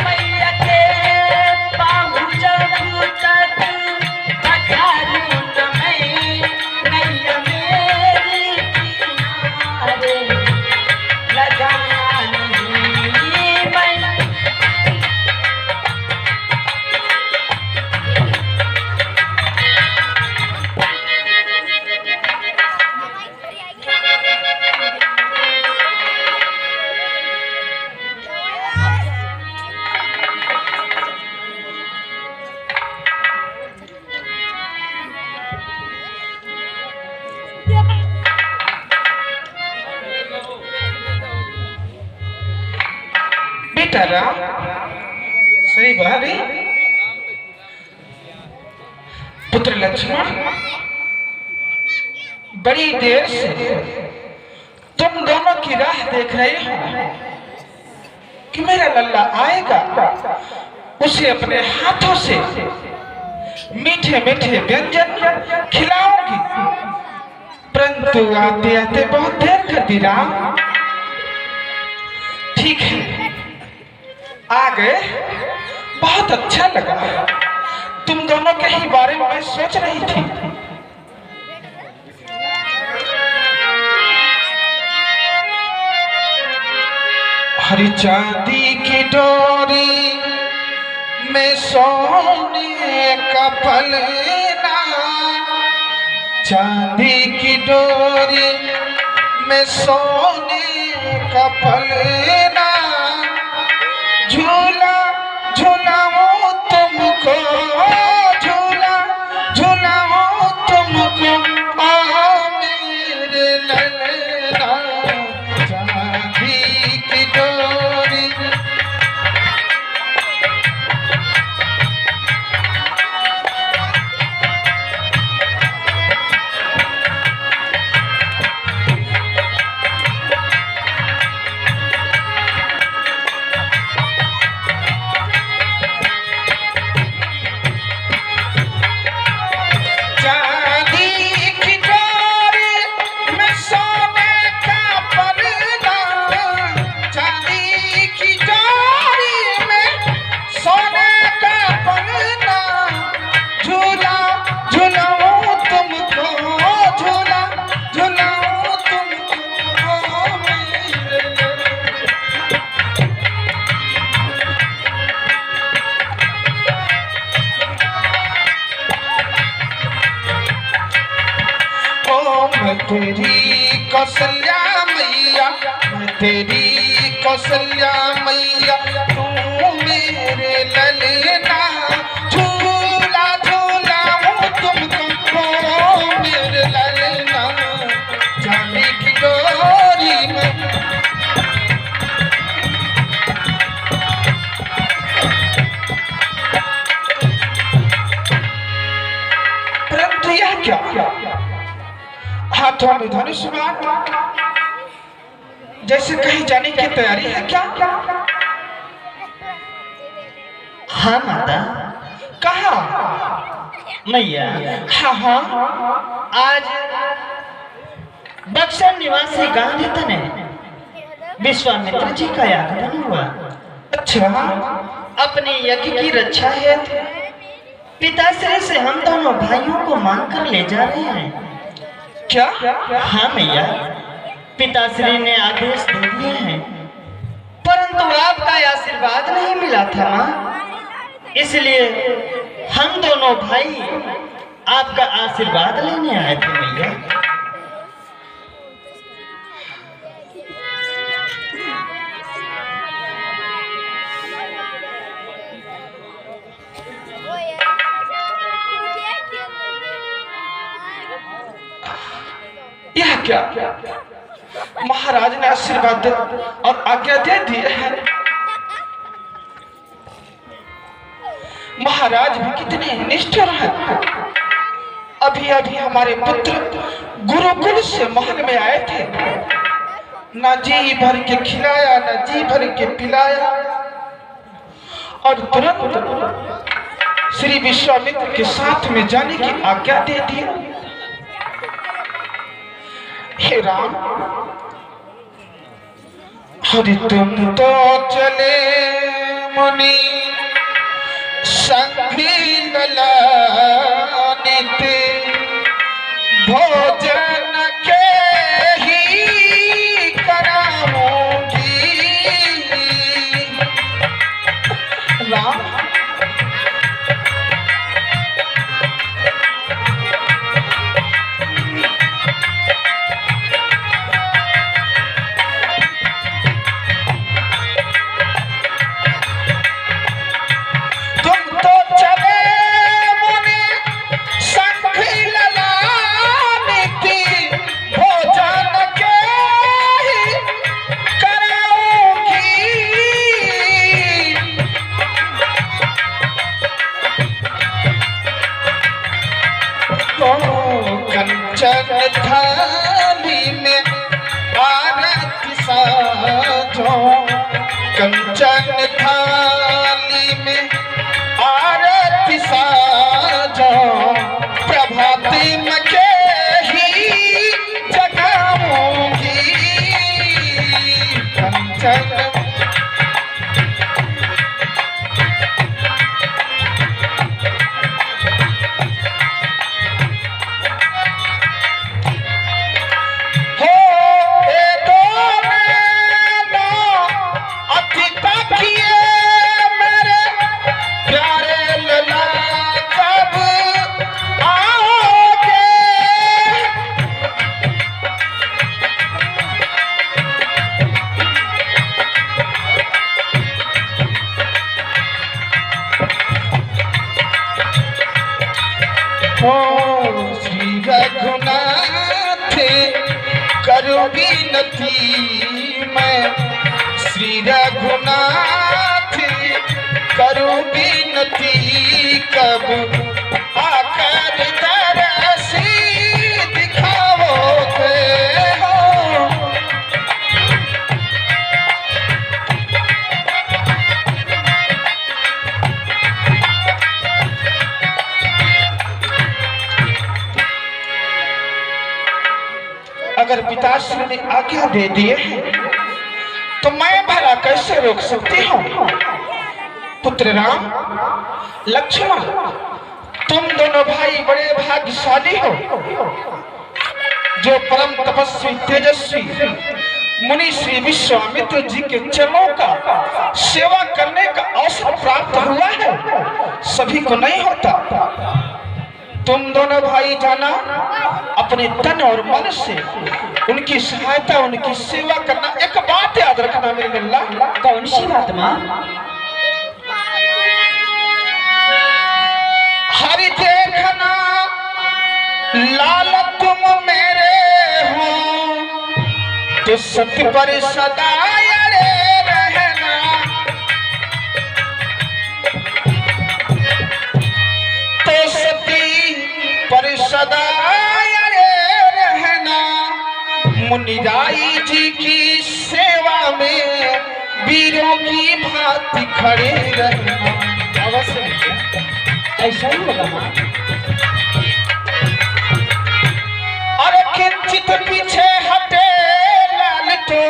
मैया के पाँव जब तक पखारू न मैं, नैया मेरे किनारे राम सही बारी पुत्र लक्ष्मण बड़ी देर से तुम दोनों की राह देख रहे हो कि मेरा लल्ला आएगा, उसे अपने हाथों से मीठे मीठे व्यंजन खिलाऊंगी, परंतु आते आते बहुत देर कर दी राम। ठीक है, आ गए, बहुत अच्छा लगा। तुम दोनों के ही बारे में मैं सोच रही थी। हरी चांदी की डोरी में सोने का पलना, चांदी की डोरी में सोने का पलना, झूला झूलाऊं तुमको, झूला झूलाऊं तुमको, आ मेरे ललना, चांदी की डोरी। मैं तेरी कौशल्या मैया, मैं तेरी कौशल्या मैया, तू मेरे ललना, झूला झूलाऊं तुमको, मेरे ललना, चांदी की डोरी में। परंतु यह क्या, हाथों में धनुष बाण, जैसे कहीं जाने की तैयारी है क्या? हाँ माता। कहाँ? मैया, हाँ हाँ, आज बक्सर निवासी गांधी तने विश्वामित्र जी का आगमन हुआ। अच्छा, अपने यज्ञ की रक्षा हेतु पिताश्री से हम दोनों भाइयों को मांग कर ले जा रहे हैं। क्या? हाँ मैया, पिताश्री ने आदेश दे दिए हैं, परंतु आपका आशीर्वाद नहीं मिला था माँ, इसलिए हम दोनों भाई आपका आशीर्वाद लेने आए थे मैया। यह क्या, महाराज ने आशीर्वाद और आज्ञा दे दी है। महाराज भी कितने निष्ठुर हैं। अभी अभी हमारे पुत्र गुरुकुल से महल में आए थे, ना जी भर के खिलाया, ना जी भर के पिलाया, और तुरंत श्री विश्वामित्र के साथ में जाने की आज्ञा दे दी। हे राम, हरि तुम तो चले मुनि संगी ललानित, भोजन के ही कराऊंगी। राम, बीनती मैं श्री रघुनाथ करूं बीनती कब आकर दरसी दिखाओगे हो। अगर पिताश्री ने आज्ञा दे दिए तो मैं भला कैसे रोक सकती हूँ। पुत्र राम लक्ष्मण तुम दोनों भाई बड़े भाग्यशाली हो जो परम तपस्वी तेजस्वी मुनि श्री विश्वामित्र जी के चरणों का सेवा करने का अवसर प्राप्त हुआ है, सभी को नहीं होता। तुम दोनों भाई जाना अपने तन और मन से उनकी सहायता उनकी सेवा करना। एक बात याद रखना मेरे लल्ला। कौन सी बात माँ? हरि देखना लाल तुम मेरे हो तो सत्य पर सदा अड़े रहना। तो सती पर सदा अड़े रहना। मुनिराई जी की सेवा में वीरों की भांति खड़े रहना। अवश्य ऐसा ही होगा माँ। और किंचित पीछे हटे लाल तो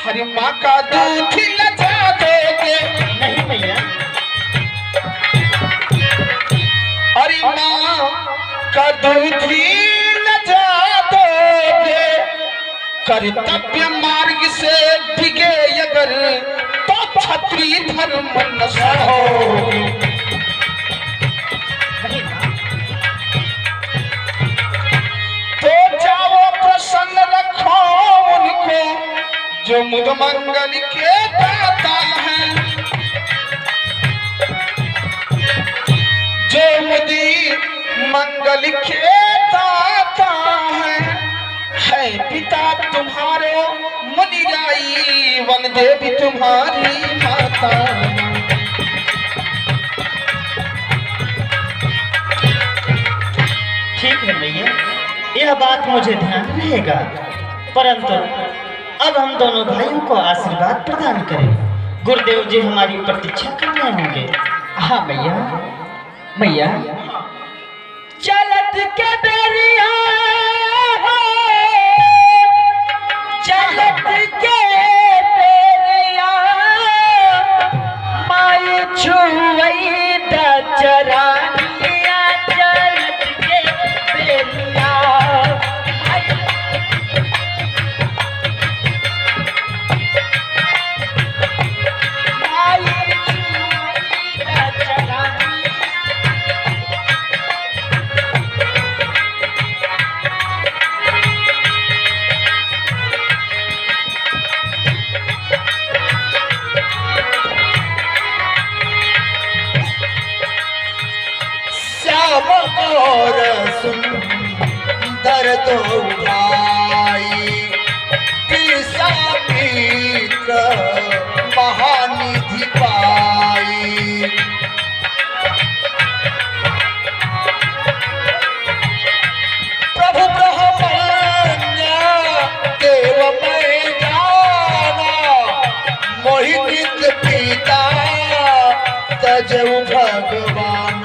हरि माँ का दूध लजा दोगे। नहीं भैया। हरि माँ का दूध लजा दोगे। कर्तव्य मार्ग से डिगे अगर तो क्षत्रिय धर्म न सहोगे। तो जाओ प्रसन्न रखो उनको जो मुद मंगल के दाता हैं। जो मुदी मंगल के दाता हैं। है पिता तुम्हारे मुनिराई वन देवी तुम्हारी माता। ठीक है भैया, यह बात मुझे ध्यान रहेगा, परंतु अब हम दोनों भाइयों को आशीर्वाद प्रदान करें। गुरुदेव जी हमारी प्रतीक्षा कर रहे होंगे। हाँ भैया। भैया चलत के बेरिया चलत के बेरिया माई छुवई द चरानिया चलत के बेरिया। और सुंदर तो भाई मित्र महानिधि पाई। प्रभु ब्रह्मण्य देव मैं जाना मोहित पिता तजऊ भगवान।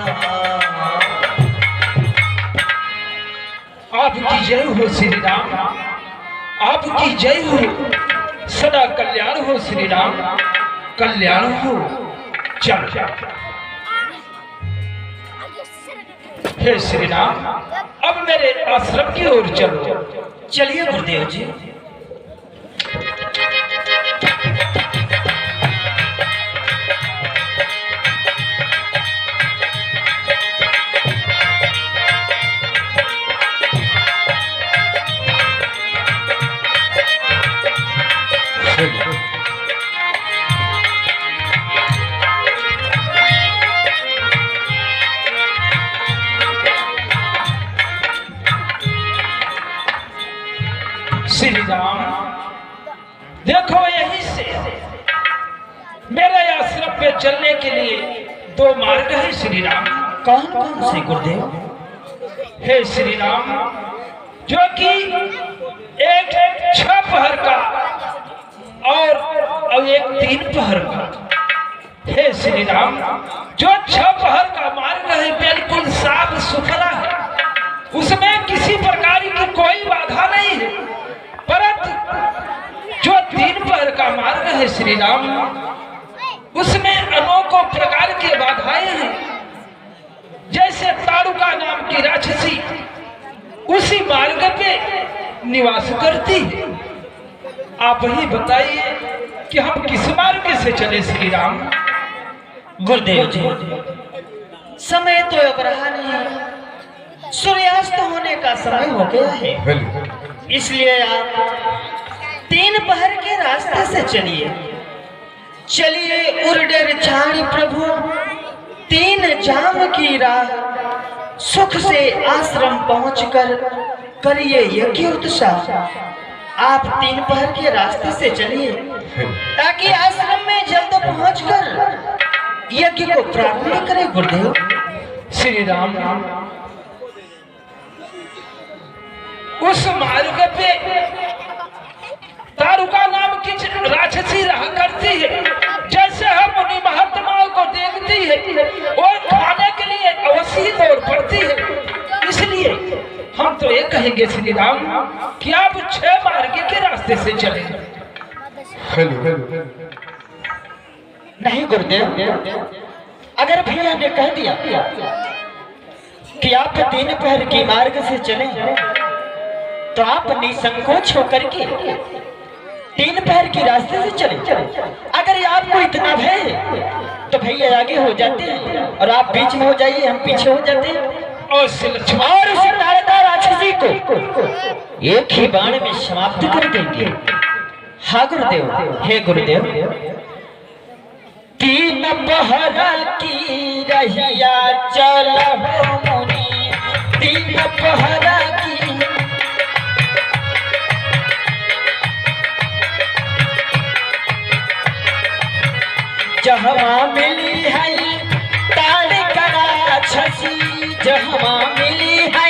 आपकी जय हो श्री राम, आपकी जय हो। सदा कल्याण हो श्री राम, कल्याण हो। चल हे श्री राम, अब मेरे आश्रम की ओर चलो। चलिए गुरुदेव जी। श्री राम, देखो यहीं से मेरे आश्रम पे चलने के लिए दो मार्ग है श्री राम। कौन कौन से गुरुदेव? हे श्री राम, जो कि एक 6 पहर का और एक 3 पहर का। हे श्री राम, जो 6 पहर का मार्ग है बिल्कुल साफ सुथरा है, उसमें किसी प्रकार की कोई बाधा नहीं है। परंतु जो 3 पहर का मार्ग है श्री राम, उसमें अनेकों प्रकार की बाधाएं हैं। जैसे ताड़ुका नाम की राक्षसी उसी मार्ग पे निवास करती है। आप ही बताइए कि हम किस मार्ग से चले श्री राम? गुरुदेव जी, समय तो अब रहा नहीं, सूर्यास्त होने का समय हो गया है, इसलिए आप 3 पहर के रास्ते से चलिए। चलिए उर्डेर छाड़ी प्रभु, 3 जाम की राह, सुख से आश्रम पहुंचकर करिए यज्ञ उत्साह। आप 3 पहर के रास्ते से चलिए ताकि आश्रम में जल्द पहुंचकर यज्ञ को प्रारंभ करें गुरुदेव। श्री राम, उस मार्ग पे तारुका नाम की राक्षसी रहा करती है। जैसे हम उन्हीं महात्माओं को देखती है और खाने के लिए अवश्य दौड़ पड़ती है। इसलिए हम तो ये कहेंगे श्री राम कि आप 6 मार्ग के रास्ते से चलें। नहीं गुरुदेव, अगर भैया ने कह दिया कि आप 3 पहर की मार्ग से चलें, तो आप निसंकोच होकर के 3 पहर की रास्ते से चले। अगर आपको इतना भय है तो भैया आगे हो जाते हैं और आप बीच में हो जाइए, हम पीछे हो जाते हैं और उस ताड़का राक्षसी को एक ही बाण में समाप्त कर देंगे। हाँ गुरुदेव, हे गुरुदेव, 3 पहर की रहिया चलो मुनि, 3 पहर की जहाँ मिली है ताड़का राक्षसी, जहाँ मिली है,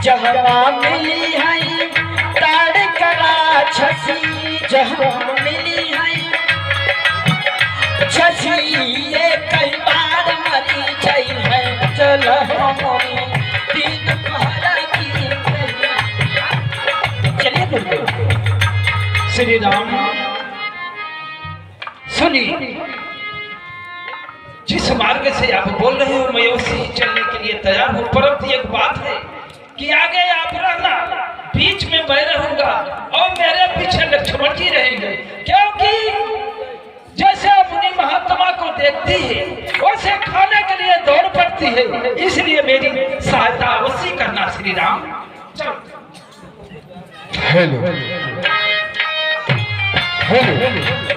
जहाँ मिली है ताड़का राक्षसी, जहाँ मिली है छसी, ये कई बार मरी जाई है। चलो मोरी 3 पहर की, चलिए गुरुदेव। श्री राम सुनिए, जिस मार्ग से आप बोल रहे हो मैं उसी ही चलने के लिए तैयार हूँ। परंतु एक बात है कि आगे आप रहना, बीच में मैं रहूंगा और मेरे पीछे लक्ष्मण जी रहेंगे। क्योंकि जैसे अपनी महात्मा को देखती है वैसे खाने के लिए दौड़ पड़ती है, इसलिए मेरी सहायता अवश्य करना श्री राम। हेलो हेलो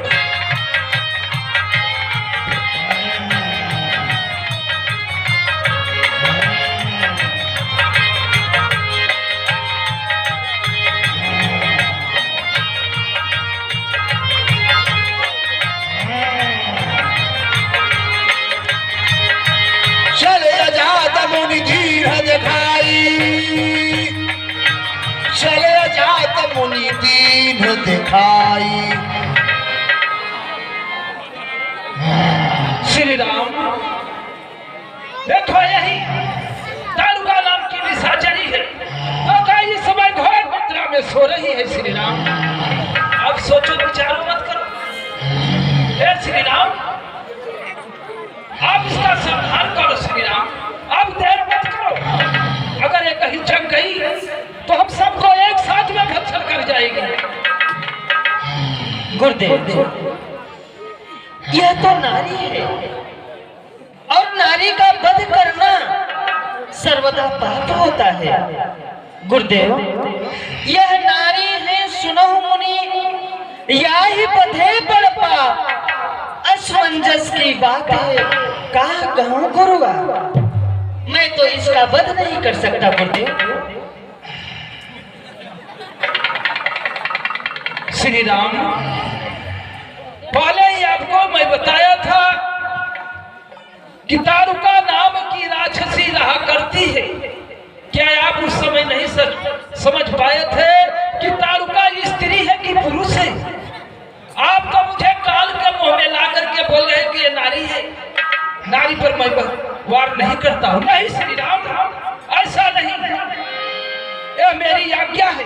मुनि दीन दिखाई। श्री राम, देखो यही ताड़ुका नाम की निशाचरी है, तो इस समय घोर निद्रा में सो रही है। श्री राम, अब सोचो विचार मत करो। हे श्री राम, आप इसका समाधान करो। श्री राम, अब देर मत करो। अगर ये कहीं जग गई तो हम सबको एक साथ में भक्षण कर जाएगी। गुरुदेव, यह तो नारी है और नारी का वध करना सर्वदा पाप होता है। गुरुदेव, यह नारी है सुनो मुनि, या ही बधे बड़ पाप, असमंजस की बात है, कहा कहूं गुरुआ, मैं तो इसका वध नहीं कर सकता। गुरुदेव, श्री राम, पहले ही आपको मैं बताया था कि तारुका नाम की राक्षसी रहा करती है। क्या आप उस समय नहीं समझ पाए थे कि तारुका स्त्री है कि पुरुष है? आप तो मुझे काल के मुंह में ला करके बोल रहे हैं कि ये नारी है। नारी पर मैं वार नहीं करता हूँ। नहीं श्री राम, ऐसा नहीं, यह मेरी आज्ञा है,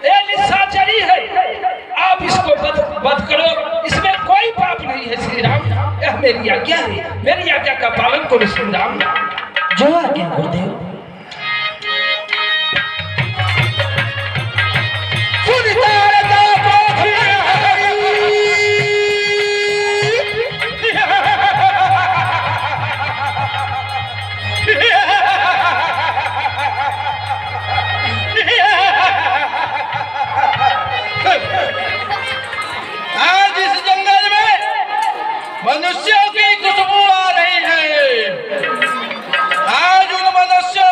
यह निशाचरी है। आप इसको वध करो, इसमें कोई पाप नहीं है श्री राम। यह मेरी आज्ञा है, मेरी आज्ञा का पालन करो श्री राम। जो आज्ञा गुरुदेव। आज इस जंगल में मनुष्यों की खुशबू आ रही है। आज उन मनुष्यों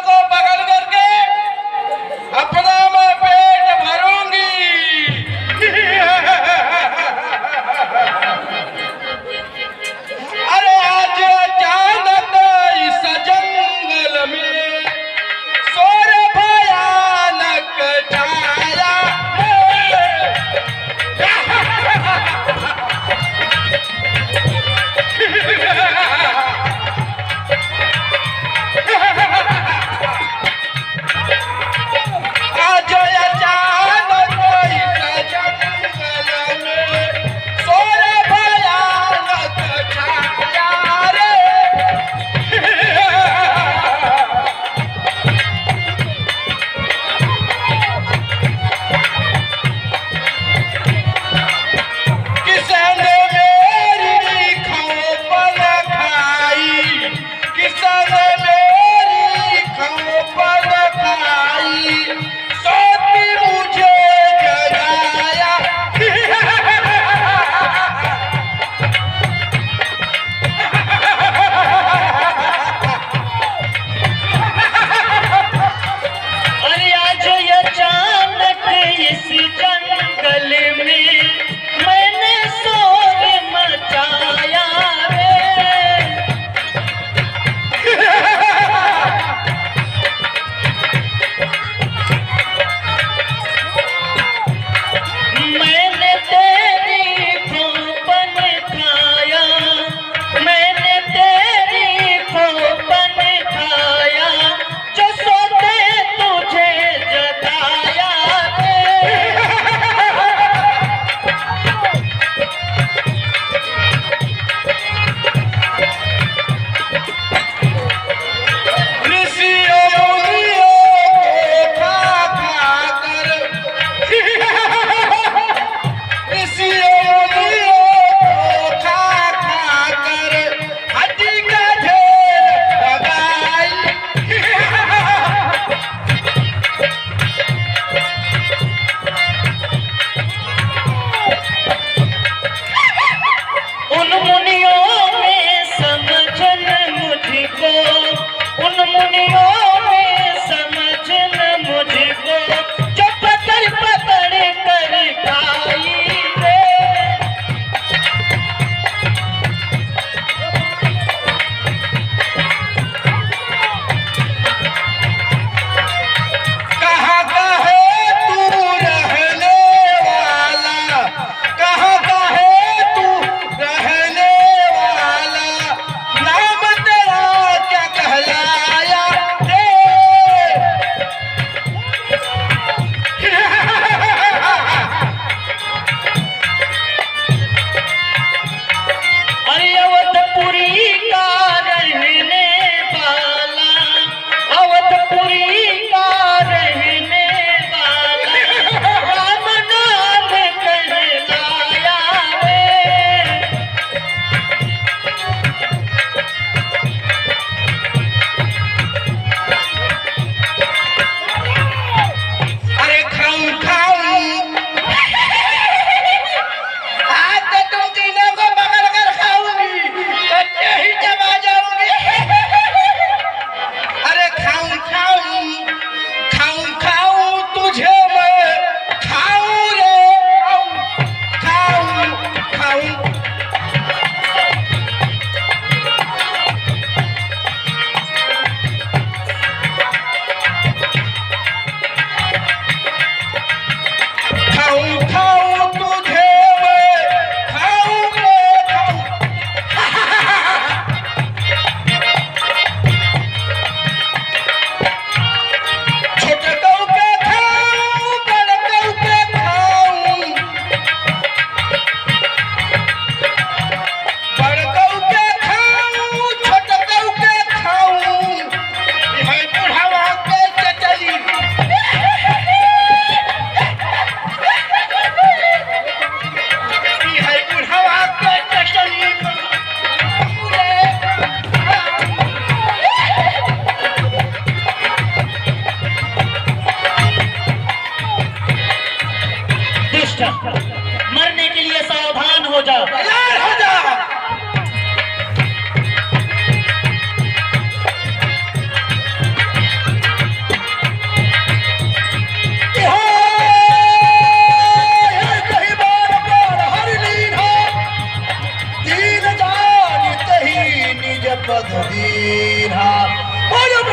मरने के लिए सावधान हो जा। तैयार हो जा।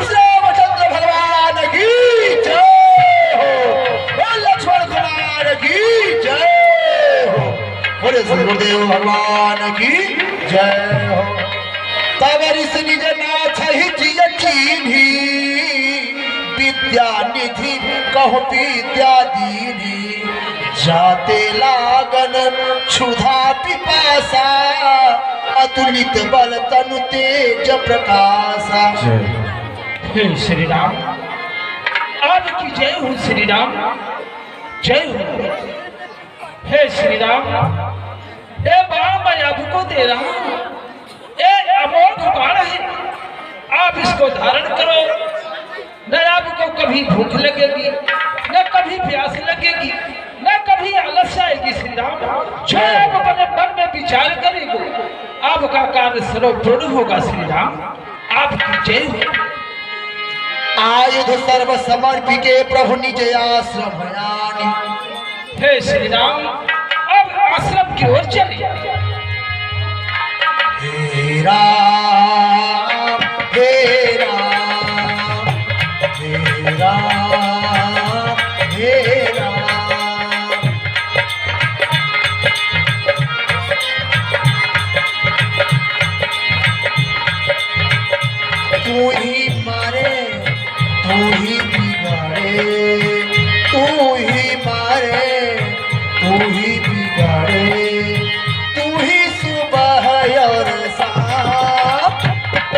रामचंद्र भगवान की जय हो, लक्ष्मण कुमार की जय हो, बोले गुरुदेव भगवान की जय हो। तवरिस निज नाथ ही जिय कीन्ही, विद्या निधि कहो विद्या दीनी, जाते लागन क्षुधा पिपासा, अतुलित बल तनु तेज प्रकाशा। हे श्री राम, आपकी जय हो श्री राम, जय हो। हे श्री राम, ये बाण मैं आपको दे रहा हूं, ये अमोघ बाण है, आप इसको धारण करो। न आपको कभी भूख लगेगी, न कभी प्यास लगेगी, न कभी आलस्य आएगी। श्री राम, जो आप अपने मन में विचार करेंगे, आपका कार्य सर्वपूर्ण होगा। श्री राम, आपकी जय हो। आयुध सर्व समर्पिके प्रभु निज आश्रम यानी। हे श्री राम, अब आश्रम की ओर चलिए। हे राम हे राम हे राम हे राम, तू ही मारे तू ही बिगाड़े, तू ही मारे तू ही बिगाड़े, तू ही सुबह और शाम।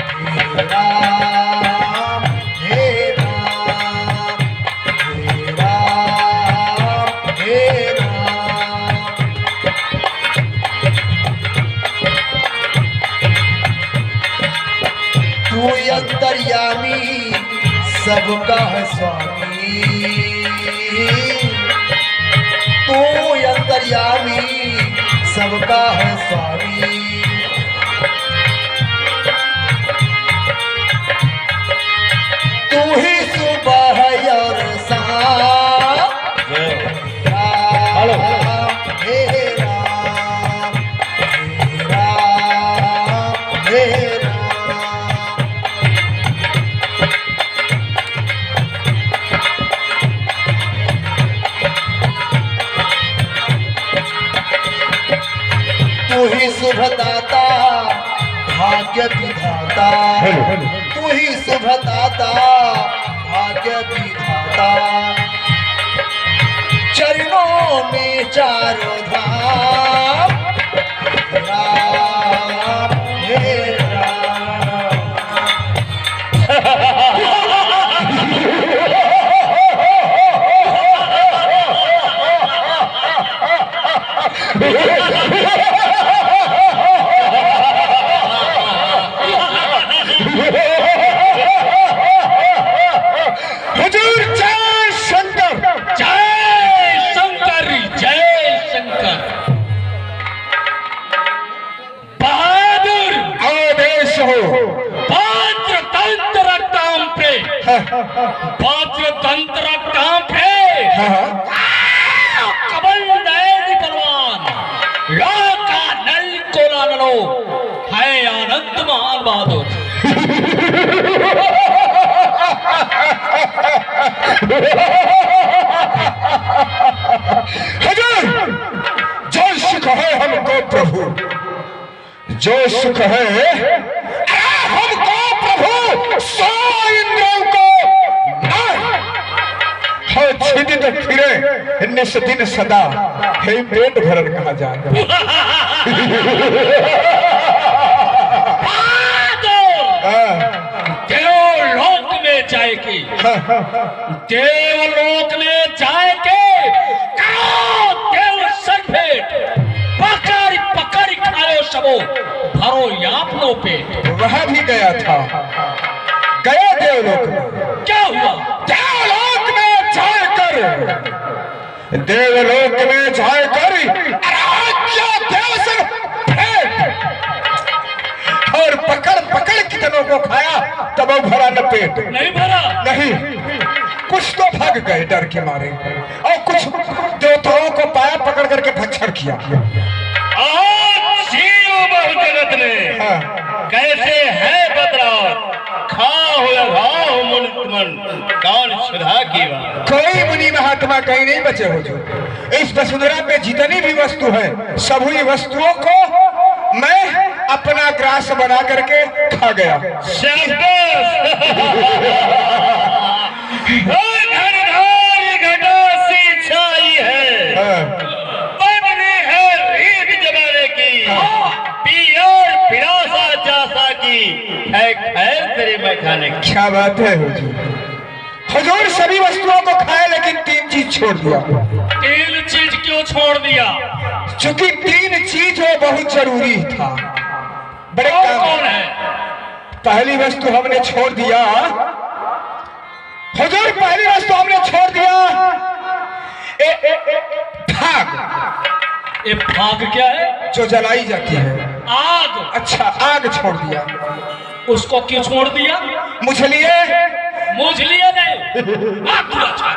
हे राम हे राम हे राम हे राम, तू अंतर्यामी सबका है स्वामी, तू अंतर्यामी सबका है स्वामी। तू ही सुबह और शाम। राम हे राम हे राम हे राम, तू ही शुभदाता भाग्य विधाता, तू ही शुभदाता भाग्य विधाता, चरणों में चारों धाम। राम हे राम, हुजूर जय शंकर, जय शंकर, जय शंकर। बहादुर, आदेश हो। पात्र तंत्र कांपे, पात्र तंत्र कांपे, कबल नैन बलवान, लाका नल कोला नलो, है आनंद महान बहादुर। हुजूर, जो सुख है हमको प्रभु, जो सुख है हमको प्रभु, सो इंद्रों को नहीं। हो छिदित फिरे निस दिन सदा, हे पेट भरन कहा जाए। देवलोक में जाएगी, देवलोक में जाएगी, देव सरभेट, पकड़ पकड़ खाओ सबो, भरो यापनो पेट। वह भी गया था, गया देवलोक में। क्या हुआ? देवलोक में जाकर देवलोक में जाकर और पकड़ पकड़ कितनों को खाया तब वो भरा न पेट। नहीं भरा। नहीं, कुछ तो भाग गए डर के मारे और कुछ देवताओं को पाया पकड़ करके भक्षण किया। बहु जगत ने कैसे है बदलाव खाओ मन कान सुधा की बात। कोई मुनि महात्मा कहीं नहीं बचे हो जो इस वसुंधरा पे जितनी भी वस्तु है सभी वस्तुओं को मैं अपना ग्रास बना करके खा गया। घटा सी छाई है बनने है रीत जमाने की पियर पिरासा जासा की है खैर तेरे मैं खाने की। क्या बात है हुजूर सभी वस्तुओं को खाया लेकिन तीन चीज छोड़ दिया। तीन चीज क्यों छोड़ दिया? क्योंकि तीन चीज वो बहुत जरूरी था। बड़े कौन है? पहली वस्तु हमने छोड़ दिया हुजूर, पहली वस्तु हमने छोड़ दिया फाग। ये फाग क्या है? जो जलाई जाती है आग। अच्छा, आग छोड़ दिया। उसको क्यों छोड़ दिया? मुझे लिए नहीं आग क्यों अच्छा?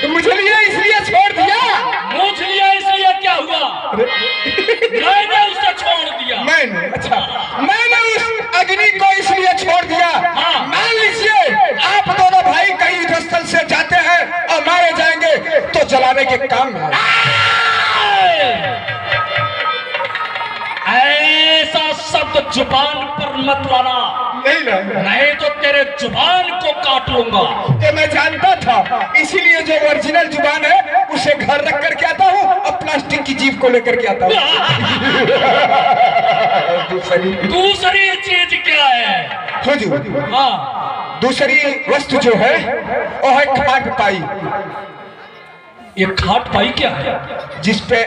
मुझे लिए इसलिए छोड़ दिया। मुझ लिया इसलिए क्या हुआ? मैंने उसे छोड़ दिया। मैंने मैंने उस अग्नि को इसलिए छोड़ दिया। मान लीजिए आप दोनों भाई कहीं युद्ध स्थल से जाते हैं और मारे जाएंगे तो जलाने के काम में ऐसा शब्द जुबान पर मत लाना, नहीं तो तेरे जुबान को काट लूंगा। ये मैं जानता था, इसीलिए जो ओरिजिनल जुबान है उसे घर रख करके आता हूँ और प्लास्टिक की जीभ को लेकर के आता हूँ। दूसरी चीज क्या है? हुजूर, हाँ, दूसरी वस्तु जो है वो है खाट पाई। ये खाट पाई क्या है? जिसपे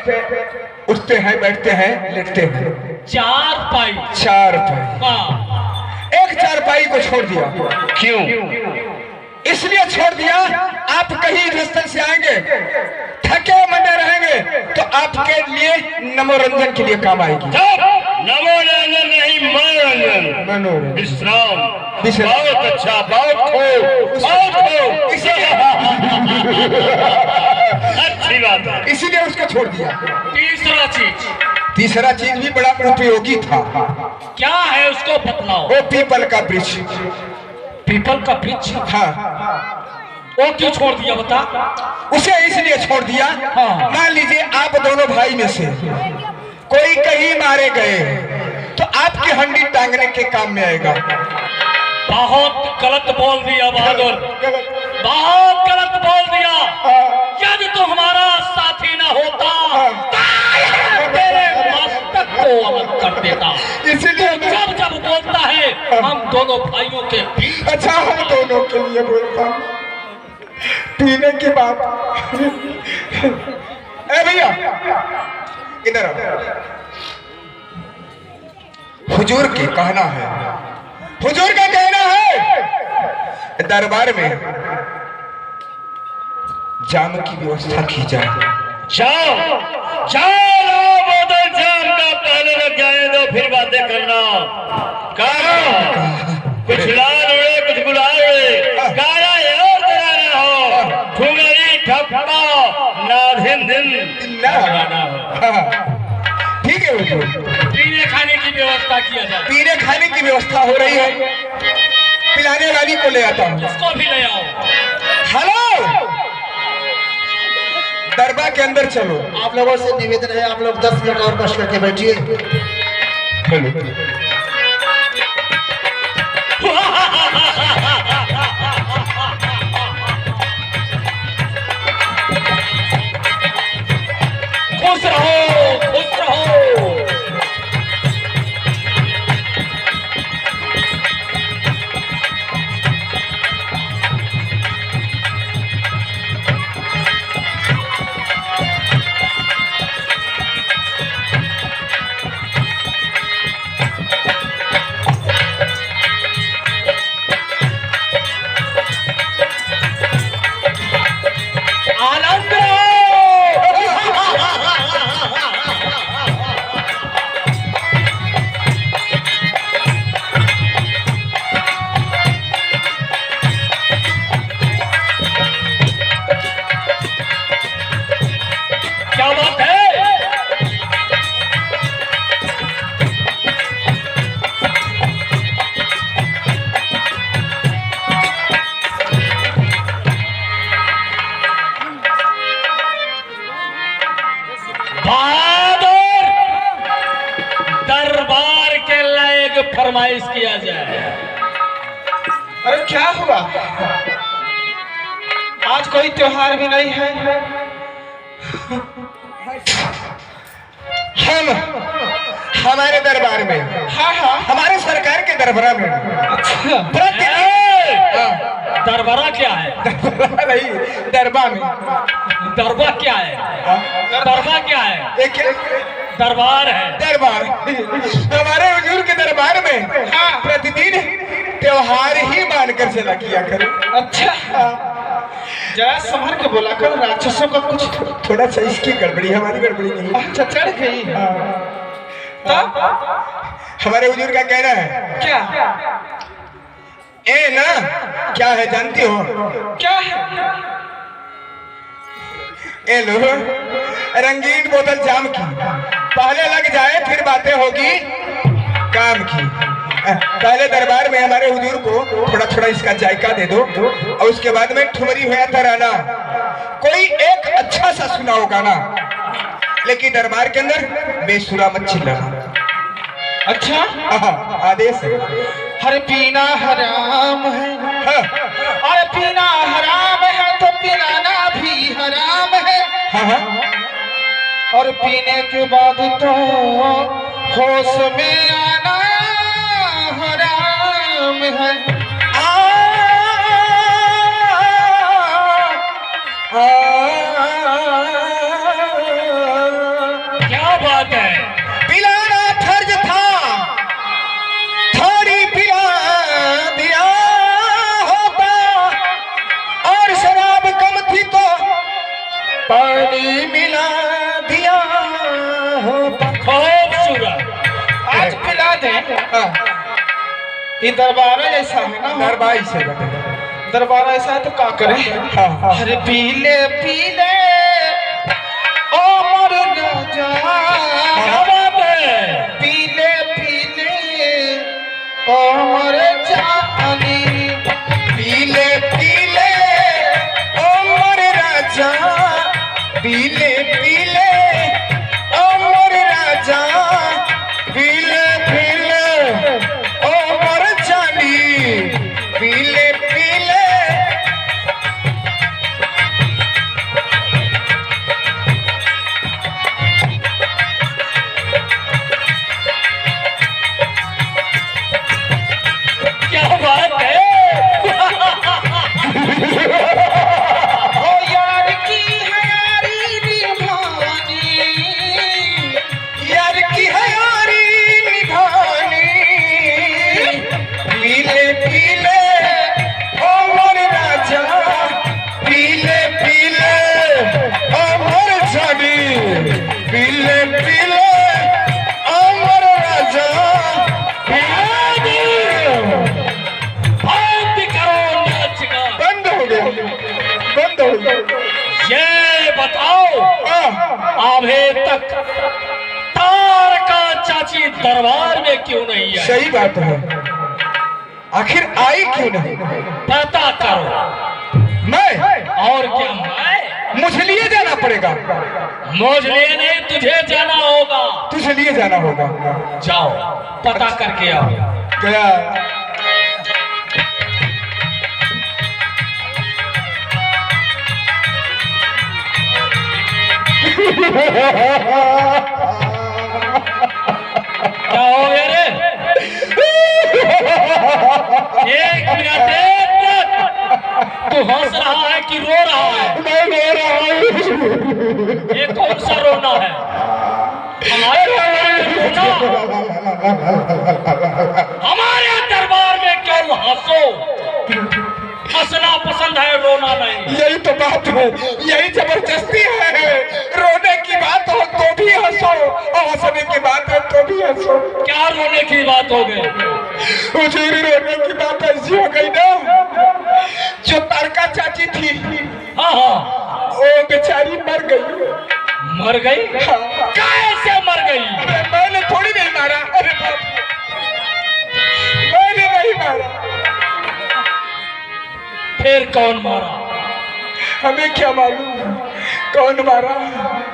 उठते हैं, बैठते हैं, लेटते हैं। चार पाई। चार पाई। हाँ। एक चारपाई को छोड़ दिया। क्यों? इसलिए छोड़ दिया, आप कहीं स्थल से आएंगे, थके मंडे रहेंगे तो आपके लिए मनोरंजन के लिए काम आएगी। नमोरंजन नहीं, मनोरंजन, मनोरंजन, विश्राम। विश्राम। बहुत अच्छा, बहुत खूब। इसीलिए अच्छी बात है। इसीलिए उसको छोड़ दिया। तीसरा चीज भी बड़ा उपयोगी था। क्या है उसको बतलाओ। वो पीपल का वृक्ष। पीपल का वृक्ष? हाँ। वो क्यों छोड़ दिया बता? उसे इसलिए छोड़ दिया, मान लीजिए आप दोनों भाई में से कोई कहीं मारे गए तो आपकी हंडी टांगने के काम में आएगा। बहुत गलत बोल दिया बहादुर, बहुत गलत बोल दिया। यदि तो हमारा साथी ना होता तेरे मस्तक को अलग कर देता। इसीलिए जब जब बोलता है हम दोनों भाइयों के बीच। अच्छा, हम दोनों के लिए बोलता हूँ। पीने की बात। ए भैया इधर आओ। हुजूर के कहना है, हुजूर का कहना है दरबार में जाम की व्यवस्था की जाए। जाओ जाओ, बोतल जाम का पहले लग जाए तो फिर बातें करना। कुछ लाल उड़े, कुछ गुलाल उड़े, गाना और तराना हो, ठुमरी ठप्पा ना दिन दिन गाना हो। ठीक है हुजूर, पीने खाने की व्यवस्था किया जाए। पीने खाने की व्यवस्था हो रही है, पिलाने वाली को ले आता हूँ। उसको भी ले आओ। हेलो, दरबार के अंदर चलो। आप लोगों से निवेदन है, आप लोग 10 मिनट और बस करके बैठिए। खुश रहो, खुश रहो। फरमाइश किया जाए। अरे क्या हुआ? आज कोई त्योहार भी नहीं है। हम हमारे दरबार में, हाँ हाँ। हमारे सरकार के दरबार में प्रतिदिन दरबारा क्या है? नहीं, दरबार में दरबा क्या है? दरबा क्या है? एक दरबार है। दरबार हमारे हुजूर के दरबार में प्रतिदिन त्योहार ही मानकर चला किया करो। अच्छा, जरा संभल के बोला कर, राक्षसों का कुछ थोड़ा सा इसकी गड़बड़ी, हमारी गड़बड़ी नहीं। अच्छा चढ़ गई। तब हमारे हुजूर का कहना है क्या? ए ना, क्या है जानती हो? क्या है? ए लो, रंगीन बोतल जाम की, पहले लग जाए फिर बातें होगी काम की। पहले दरबार में हमारे हुजूर को थोड़ा थोड़ा इसका जायका दे दो, और उसके बाद में ठुमरी हुआ तराना, कोई एक अच्छा सा सुनाओ गाना, लेकिन दरबार के अंदर बेसुरा मत चिल्लाना। अच्छा, आदेश है। हर पीना हराम है। हाँ अरे पीना हराम है तो पिलाना भी हराम है। हाँ हाँ। और पीने के बाद तो होश में आना हराम है। क्या बात है? पिलाना फर्ज था, थोड़ी पिला दिया होता, और शराब कम थी तो पानी मिला दिया होता। खूबसूरत। आज पिला दे। ये दरबार ऐसा है ना, दरबार से बता। दरबार ऐसा है तो क्या करें? हाँ। अरे पीले पीले ओ मर न जा। क्या बात है? पीले पीले ओ मर जानी। पीले पीले अमर राजा, पीले पीले अमर राजा, पीले पीले अमर जानी, पीले पीले। क्या बात है? ओ यार की है यारी निभानी। यार की है यारी निभानी, पीले पीले अमर राजा, पीले पीले अमर जानी, पीले पीले अमर राजा। बंद करो नाच का। बंद हो गया, बंद हो गया। ये बताओ, अभी तक तारका चाची दरबार में क्यों नहीं आई? सही बात है, आखिर आई क्यों नहीं? पता करो। मैं और क्या मैं? मुझे लिए जाना पड़ेगा। मुझ लिए नहीं, तुझे जाना होगा। तुझे लिए जाना होगा। जाओ पता करके आओ। गया। क्या हो गया रे? एक मिनट, एक मिनट। तू हंस रहा है कि रो रहा है? मैं रो रहा हूँ। ये कौन सा रोना है? हमारे हमारे दरबार में क्यों हंसो? हंसना पसंद है, रोना नहीं। यही तो बात है, यही जबरदस्ती है। रोने की बात हो तो भी हंसो, और हंसने की बात है तो भी हंसो। क्या रोने की बात हो गई? हुजूर, रोने की बात ऐसी हो गई ना, जो तारका चाची थी, हाँ हाँ, वो बेचारी मर गई। मर गई? कैसे मर गई? अरे मैंने थोड़ी नहीं मारा। अरे बाप, मैंने नहीं मारा। फिर कौन मारा? हमें क्या मालूम, कौन मारा?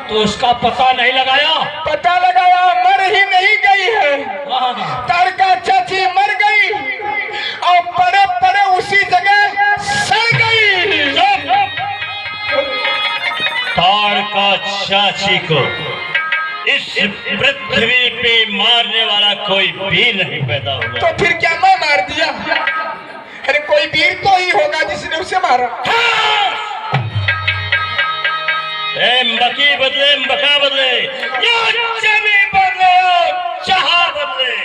तो उसका पता नहीं लगाया? पता लगाया, मर ही नहीं गई है। तारका चाची मर गई और पड़े पड़े उसी जगह सड़ गई। तारका चाची को इस पृथ्वी पे मारने वाला कोई वीर नहीं पैदा हुआ। तो फिर क्या मैं मार दिया? अरे कोई वीर तो ही होगा जिसने उसे मारा। मकी बदले मका बदले या जमी बदले चाहा बदले,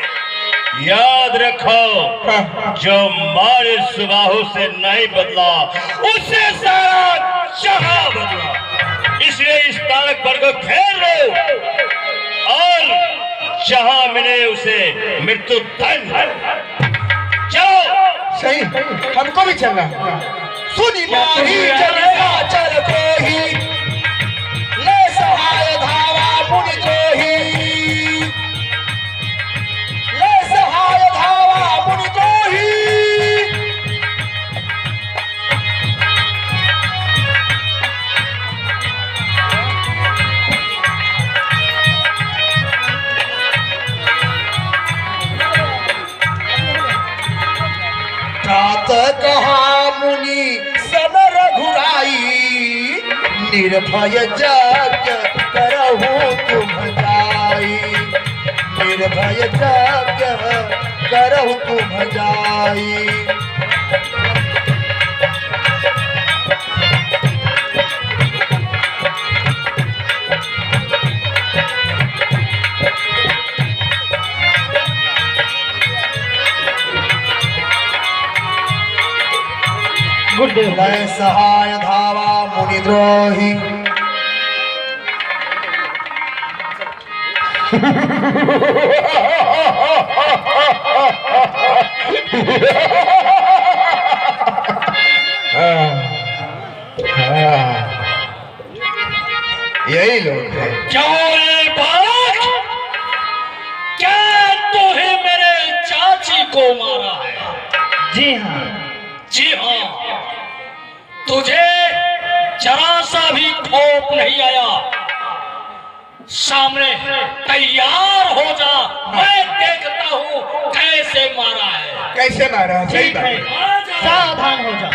याद रखो जो मारे सुबाहु से नहीं बदला उससे सारा चाहा बदला। इसलिए इस तारक पर को खेल लो और जहां मिले उसे मृत्यु दंड। चलो सही, हमको भी चलना। सुनी माही चलेगा चल कोही, ले सहाय धावा मुनि द्रोही, ले सहाय धावा मुनि द्रोही। प्रातः कहा मुनि सन रघुराई, निर्भय यज्ञ करहु तुम जाई, निर्भय यज्ञ करहु तुम जाई। लय सहाय धावा मुनि द्रोही। यही लोग हैं। क्या रे बालक, क्या तूने मेरे चाची को मारा है? जी हाँ, जी हाँ, तुझे जरा सा भी खौफ नहीं आया? सामने तैयार हो जा, मैं देखता हूँ कैसे मारा है। कैसे मारा? सही बात है। सावधान हो जा।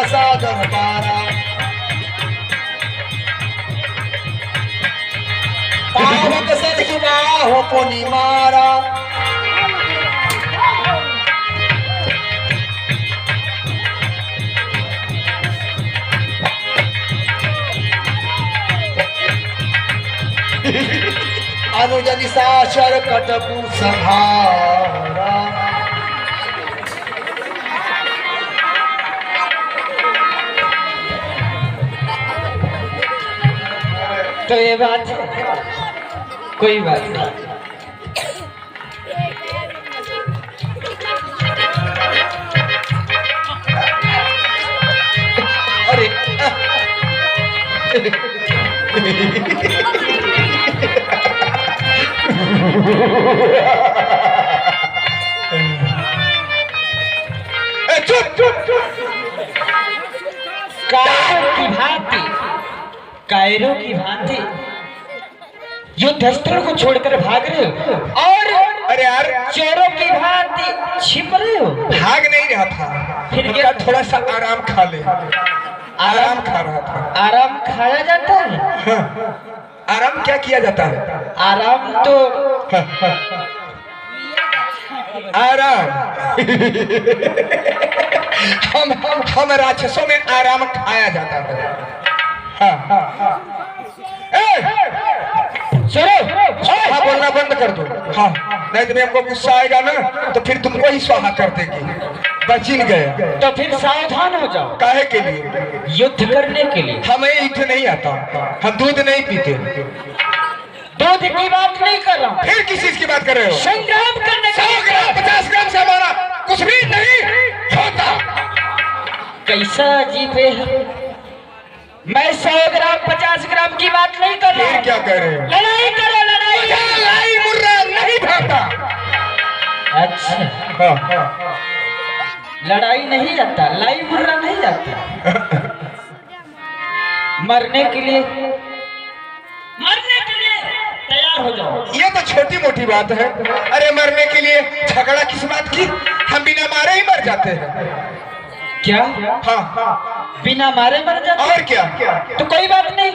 सागर पारा, पावक सतसुबाहु पुनि मारा। अनुज निशाचर कटपु संहारा, तो ये बात है, कोई बात नहीं। अरे चुप चुप चुप। कायरों की भांति युद्ध स्थल को छोड़कर भाग रहे हो और अरे यार, चोरों की भांति छिप रहे हो। भाग नहीं रहा था, फिर क्या थोड़ा सा आराम खा ले। आराम खा रहा था। आराम खाया जाता है? हाँ। आराम क्या किया जाता है? आराम तो आराम हम राक्षसों में आराम खाया जाता है। हाँ। सुनो, स्वाहा बोलना बंद कर दो। हाँ, नहीं तो हमको गुस्सा आएगा ना तो फिर तुमको ही स्वाहा कर देगी। बचिन गया। तो फिर सावधान हो जाओ। काहे के लिए? युद्ध करने के लिए। हमें युद्ध नहीं आता, हम दूध नहीं पीते। दूध की बात नहीं कर रहा हूँ, फिर किस चीज की बात कर रहे हो? संग्राम करने 100 ग्राम 50 ग्राम से हमारा कुछ भी नहीं होता। कैसा अजीब है। मैं 100 ग्राम 50 ग्राम की बात नहीं कर रहा फिर हूँ। क्या कह रहे हो? लड़ाई करो, लड़ाई। लाई मुर्रा नहीं भाता। अच्छा, लड़ाई नहीं जाता, लाई मुर्रा नहीं जाता। मरने के लिए तैयार हो जाओ। ये तो छोटी मोटी बात है। अरे मरने के लिए झगड़ा किस बात की? हम बिना मारे ही मर जाते हैं। क्या? हाँ, बिना मारे मर जाते? और क्या? तो कोई बात नहीं,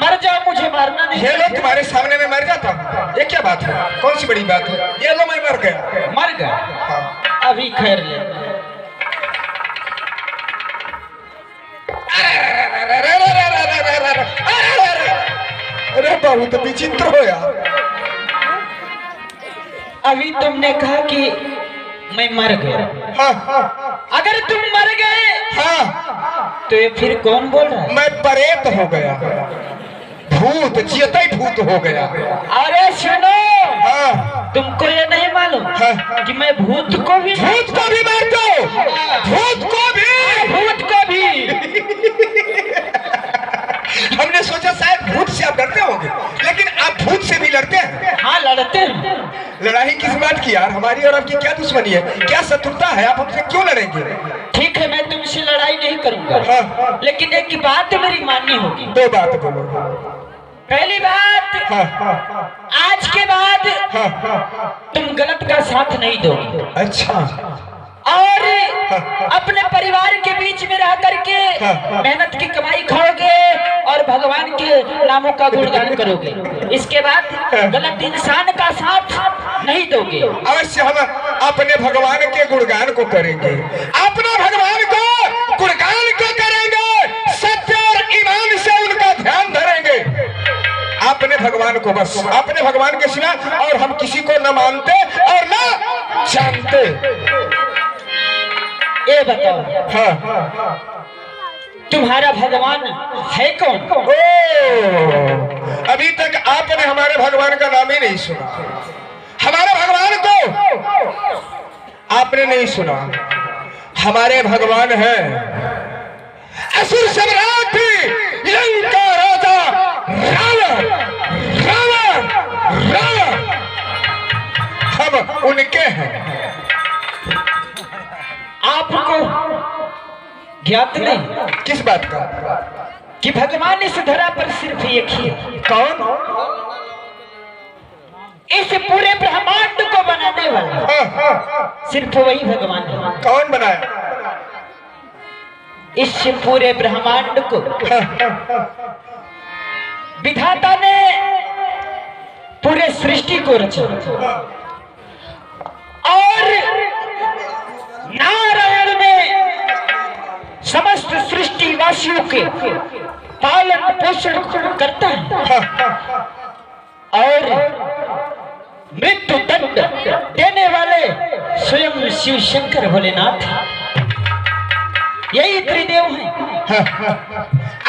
मर जाओ, मुझे मारना नहीं। ये लोग तुम्हारे सामने में मर जाता हूँ, ये क्या बात है? कौन सी बड़ी बात है? ये लो मैं मर गया। मर गया? हाँ। अभी खैर ले। अरे बहुत विचित्र हो यार। अभी तुमने कहा कि मैं मर गया। हाँ, अगर तुम मर गए हाँ, तो ये फिर कौन बोल रहा है? मैं परेत हो गया, भूत जियते भूत हो गया। अरे सुनो, हाँ, तुमको ये नहीं मालूम हाँ। कि मैं भूत को भी भूत को भी मार दो, भूत को भी। हमने सोचा शायद भूत से आप डरते होंगे, लेकिन आप भूत से भी लड़ते हैं। हाँ, लड़ते हैं। लड़ाई किस बात की यार? हमारी और आपकी क्या दुश्मनी है? क्या शत्रुता है? आप हमसे क्यों लड़ेंगे? ठीक है, मैं तुमसे लड़ाई नहीं करूंगा, हाँ। लेकिन एक बात मेरी माननी होगी। दो बात बोलो। पहली बात, हाँ, हाँ, आज के बाद हाँ, हाँ। तुम गलत का साथ नहीं दोगे अच्छा, और अपने परिवार के बीच में रह करके मेहनत की कमाई खाओगे और भगवान के नामों का गुणगान करोगे। इसके बाद गलत इंसान का साथ नहीं दोगे। अवश्य हम अपने भगवान के गुणगान को करेंगे, अपने भगवान को गुणगान को करेंगे, सत्य और ईमान से उनका ध्यान धरेंगे। अपने भगवान को, बस अपने भगवान के सिवा और हम किसी को न मानते और न जानते। ये बताओ, हाँ, तुम्हारा भगवान है कौन? ओ, अभी तक आपने हमारे भगवान का नाम ही नहीं सुना। हमारे भगवान को आपने नहीं सुना। हमारे भगवान है असुर सम्राट लंका राजा रावण। रावण रावण हम उनके हैं। आपको ज्ञात नहीं किस बात का? कि भगवान इस धरा पर सिर्फ एक ही है। कौन? इस पूरे ब्रह्मांड को बनाने वाला हाँ, हाँ, सिर्फ वही भगवान है। कौन बनाया? इस पूरे ब्रह्मांड को हाँ, हाँ, विधाता ने पूरे सृष्टि को रचा और नारायण ने समस्त सृष्टि वासियों के पालन पोषण करता है और मृत्यु दंड देने वाले स्वयं शिव शंकर भोलेनाथ यही त्रिदेव हैं।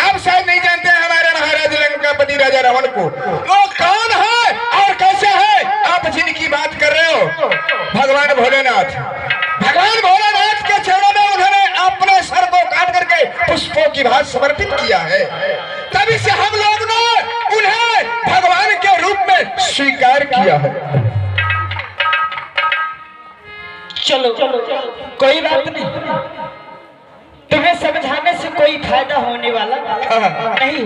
आप शायद नहीं जानते हैं हमारे महाराज लंकापति राजा रावण को। वो कौन है और कैसे है? आप जिनकी बात कर रहे हो भगवान भोलेनाथ। भगवान भोलेनाथ के चरणों में उन्होंने अपने सर को काट करके पुष्पों की भांति समर्पित किया है। तभी से हम लोग ने उन्हें भगवान के रूप में स्वीकार किया है। चलो कोई बात नहीं, तुम्हें समझाने से कोई फायदा होने वाला नहीं,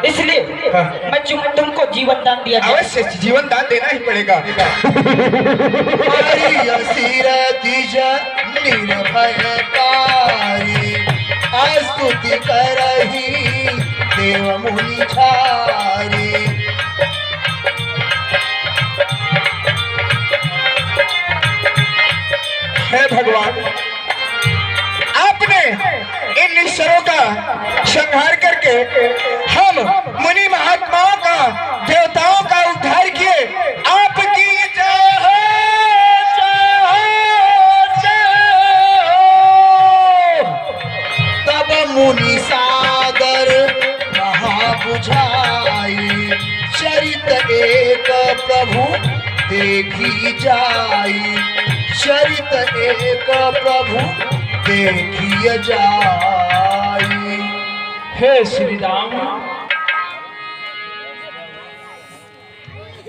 इसलिए मैं तुमको जीवन दान दिया। अवश्य जीवन दान देना ही पड़ेगा। स्तुति करही देव मुनि छारी। हे भगवान, आपने इन निश्चरों का संहार करके हम मुनि महात्माओं का, देवताओं का उद्धार किए। आपकी जय हो, जय हो, जय हो। तब मुनि सागर महा बुझाई चरित जाई, चरित एक प्रभु देखिए जाई। हे श्री राम,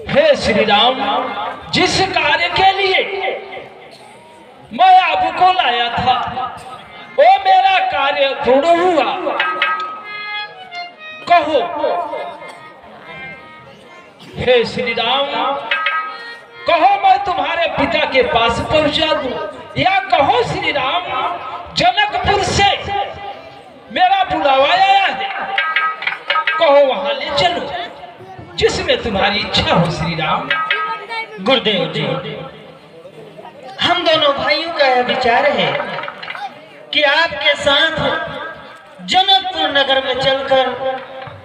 हे श्री राम, जिस कार्य के लिए मैं आपको लाया था वो मेरा कार्य पूर्ण हुआ। कहो हे श्री राम, कहो मैं तुम्हारे पिता के पास पहुंचा दूं, या कहो श्री राम जनकपुर से मेरा बुलावा आया है, कहो वहां ले चलो, जिसमें तुम्हारी इच्छा हो श्री राम। गुरुदेव जी, हम दोनों भाइयों का यह विचार है कि आपके साथ जनकपुर नगर में चलकर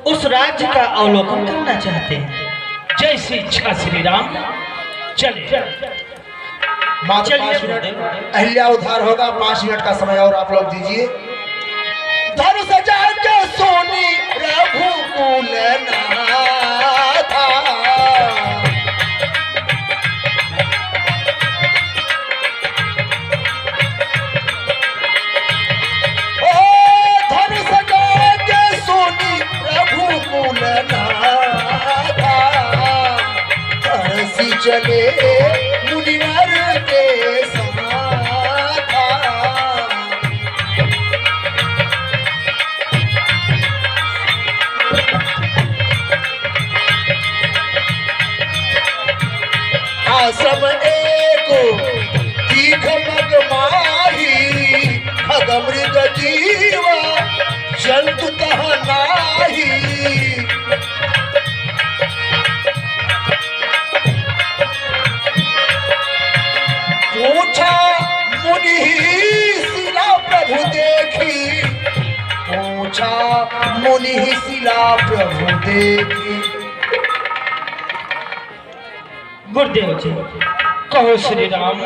उस राज्य का अवलोकन करना चाहते हैं। जैसी इच्छा श्री राम, चले। मात्र 5 मिनट, अहिल्या उद्धार होगा। 5 मिनट का समय और आप लोग दीजिए। धनुष सजा के सोनी रघुकुल नाथा, ओ धनुष सजा के सोनी रघुकुल नाथा, तरसी चले मुनिवर के समाथा। आश्रम एको दीघ मग माही, खगमृग जीवा जंतु तह नाही। पूछा मुनि शिला प्रभु देखी, पूछा मुनि शिला प्रभु देखी। गुरुदेव जी, कहो श्री राम।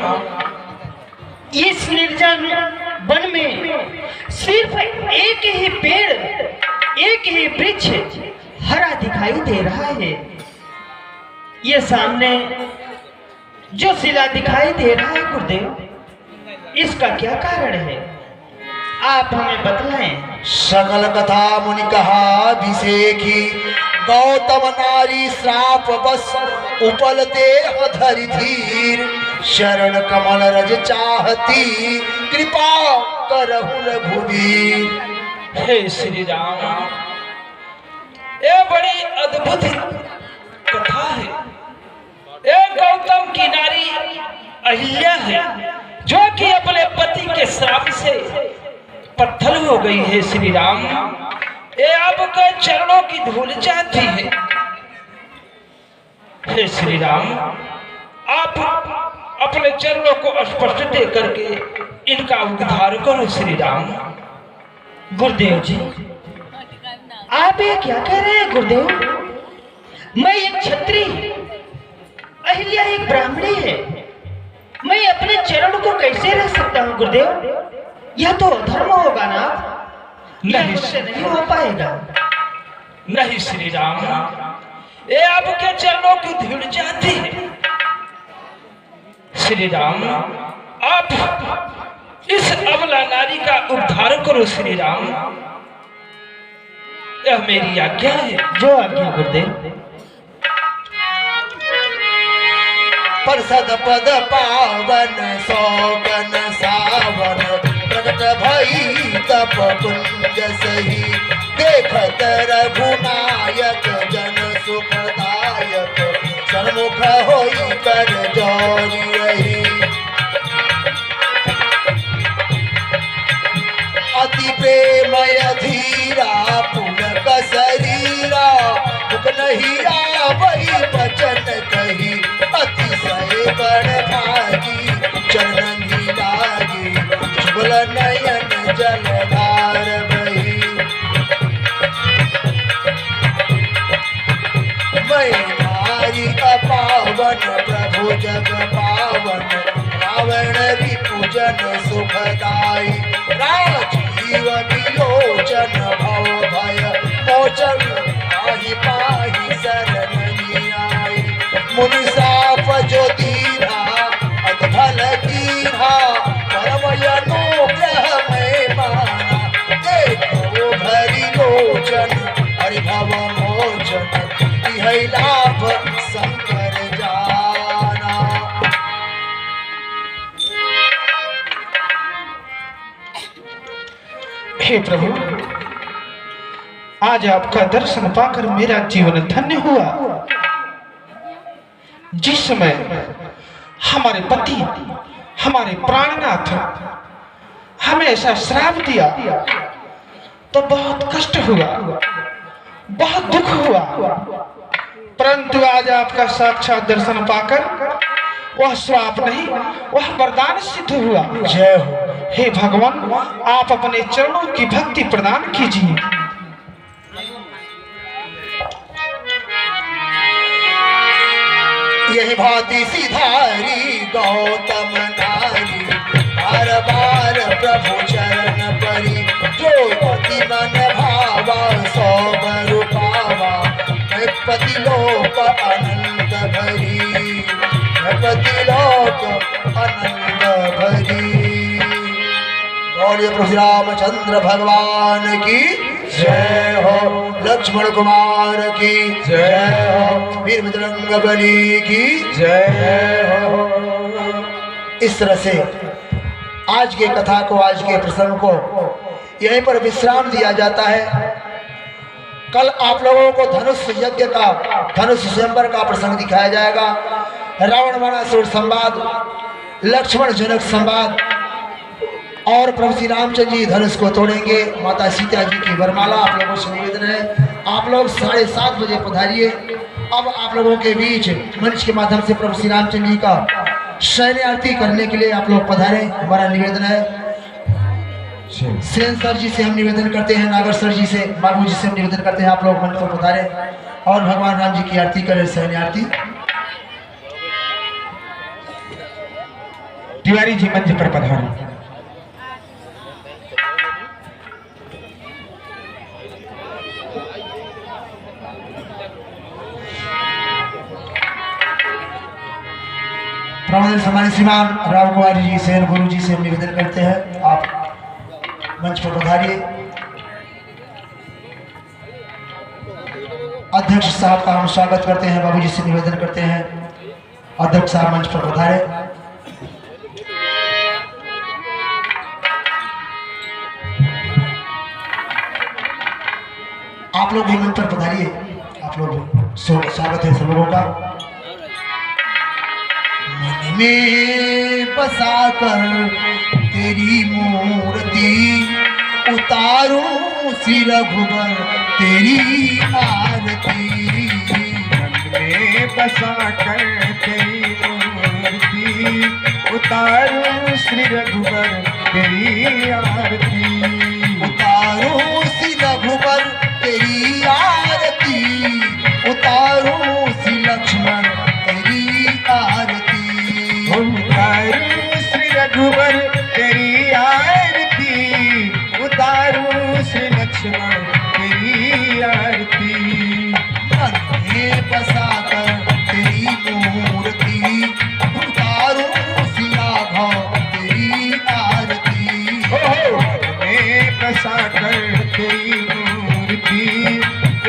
इस निर्जन वन में सिर्फ एक ही पेड़, एक ही वृक्ष हरा दिखाई दे रहा है। ये सामने जो शिला दिखाई दे रहा है गुरुदेव, इसका क्या कारण है, आप हमें बतलाएं। सकल कथा मुनि कहा विषेखी, गौतम नारी श्राप बस उपल देह धरि धीर। शरण कमल रज चाहती, कृपा करहु रघुवीर। हे श्री राम, ये बड़ी अद्भुत कथा है। एक गौतम की नारी अहिल्या है, जो कि अपने पति के श्राप से पत्थर हो गई है श्री राम। ये आपके चरणों की धूल चाहती है। हे श्री राम, आप अपने चरणों को स्पष्ट दे करके इनका उद्धार करो श्री राम। गुरुदेव जी, आप ये क्या कह रहे हैं गुरुदेव? मैं एक क्षत्रिय, अहिल्या एक ब्राह्मणी है, मैं अपने चरण को कैसे रख सकता हूँ गुरुदेव? यह तो धर्म होगा ना, नहीं से नहीं हो पाएगा। नहीं श्री राम, ये आपके चरणों की धूल चाहती है श्री राम। आप इस अबला नारी का उद्धार करो श्री राम, यह मेरी आज्ञा है। जो आज्ञा गुरुदेव। परसद पद पावन सौगन सावन, प्रकट भई तप कुंज सही। देखत रघुनायक जन सुखदायक, सन्मुख होई कर जोरी रही। अति प्रेमय धीरा पुलक शरीरा, मुख नहीं आवई बचन कही। अतिशय बड़ भागी चरण ही लागी, शुभल नयन जलधार बही। मैं नारी अपावन प्रभु जग पावन, रावण रिपुजन सुखदाई। राजीव विलोचन भव भय मोचन, पाहि पाहि शरण आई। मुनि साप जो दीना हे प्रभु, आज आपका दर्शन पाकर मेरा जीवन धन्य हुआ। जिस समय हमारे पति, हमारे प्राणनाथ हमें ऐसा श्राप दिया तो बहुत कष्ट हुआ, बहुत दुख हुआ, परंतु आज आपका साक्षात दर्शन पाकर वह श्राप नहीं, वह वरदान सिद्ध हुआ। जय हो। हे भगवान, आप अपने चरणों की भक्ति प्रदान कीजिए। यही भांति सिधारी गौतम नारी, बार बार प्रभु चरण परी, जो पति मन भावा सौ बर पावा, पति लोक आनंद भरी, पति लोक आनंद भरी। बोलिए प्रभु श्री रामचंद्र भगवान की जय हो, लक्ष्मण कुमार की जय हो, वीर बजरंग बली की जय हो। इस तरह से आज के कथा को, आज के प्रसंग को यहीं पर विश्राम दिया जाता है। कल आप लोगों को धनुष यज्ञ का, धनुष स्वयंवर का प्रसंग दिखाया जाएगा। रावण वनासुर संवाद, लक्ष्मण जनक संवाद और प्रभु श्री रामचंद्र जी धनुष को तोड़ेंगे। माता सीता जी की वरमाला आप लोगों से निवेदन है, आप लोग 7:30 बजे पधारिए। अब आप लोगों के बीच मंच के माध्यम से प्रभु श्री रामचंद्र जी का शयन आरती करने के लिए आप लोग पधारे, हमारा निवेदन है। सेन सर जी से हम निवेदन करते हैं, नागर सर जी से, बाबू जी से हम निवेदन करते हैं, आप लोग मंच पर पधारे और भगवान राम जी की आरती करें, शयन आरती। तिवारी जी मंच पर पधारो। हमारे श्रीमान राम कुमार जी सेन गुरु जी से हम निवेदन करते हैं, आप मंच पर पधारिए। अध्यक्ष साहब का हम स्वागत करते हैं, बाबू जी से निवेदन करते हैं, अध्यक्ष साहब मंच पर पधारे। आप लोग भी मंच पर पधारिए, आप लोग स्वागत है सब लोगों का। मन में बसा कर तेरी मूर्ति, उतारूं श्री रघुबर तेरी आरती। मन में बसा कर तेरी मूर्ति, उतारूं श्री रघुबर तेरी आरती। उतारूं श्री रघुबर तेरी आरती, उतारूं श्री लक्ष्मण तेरी आरती। उतारूं श्री रघुबर तेरी आरती, उतारूं श्री लक्ष्मण तेरी आरती। मन में बसा कर तेरी मूर्ति, उतारूं श्री राघव तेरी आरती। मन में बसा कर तेरी मूर्ति,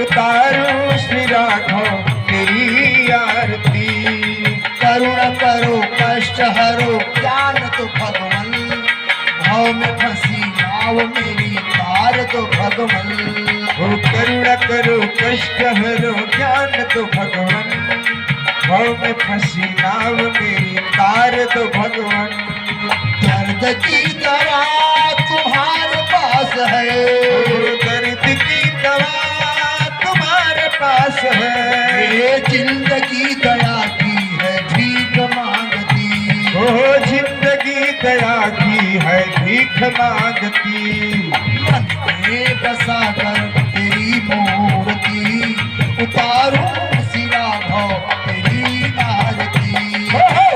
उतारूं श्री राघव तेरी आरती। करुणा करो कष्ट हरो ज्ञान तो भगवन, भाव में फंसी नाव मेरी तार तो भगवन। ओ करुणा करो कष्ट हरो ज्ञान तो भगवन, भाव में फंसी नाव मेरी तार तो भगवन। दर्द की दवा तुम्हारे पास है, दर्द की दवा तुम्हारे पास है। ये जिंदगी दया की है भीख मांगती। ओ जिंदगी दया की है भीख मांगती। मन में बसा कर तेरी मूर्ति, उतारूं श्री राघव तेरी आरती।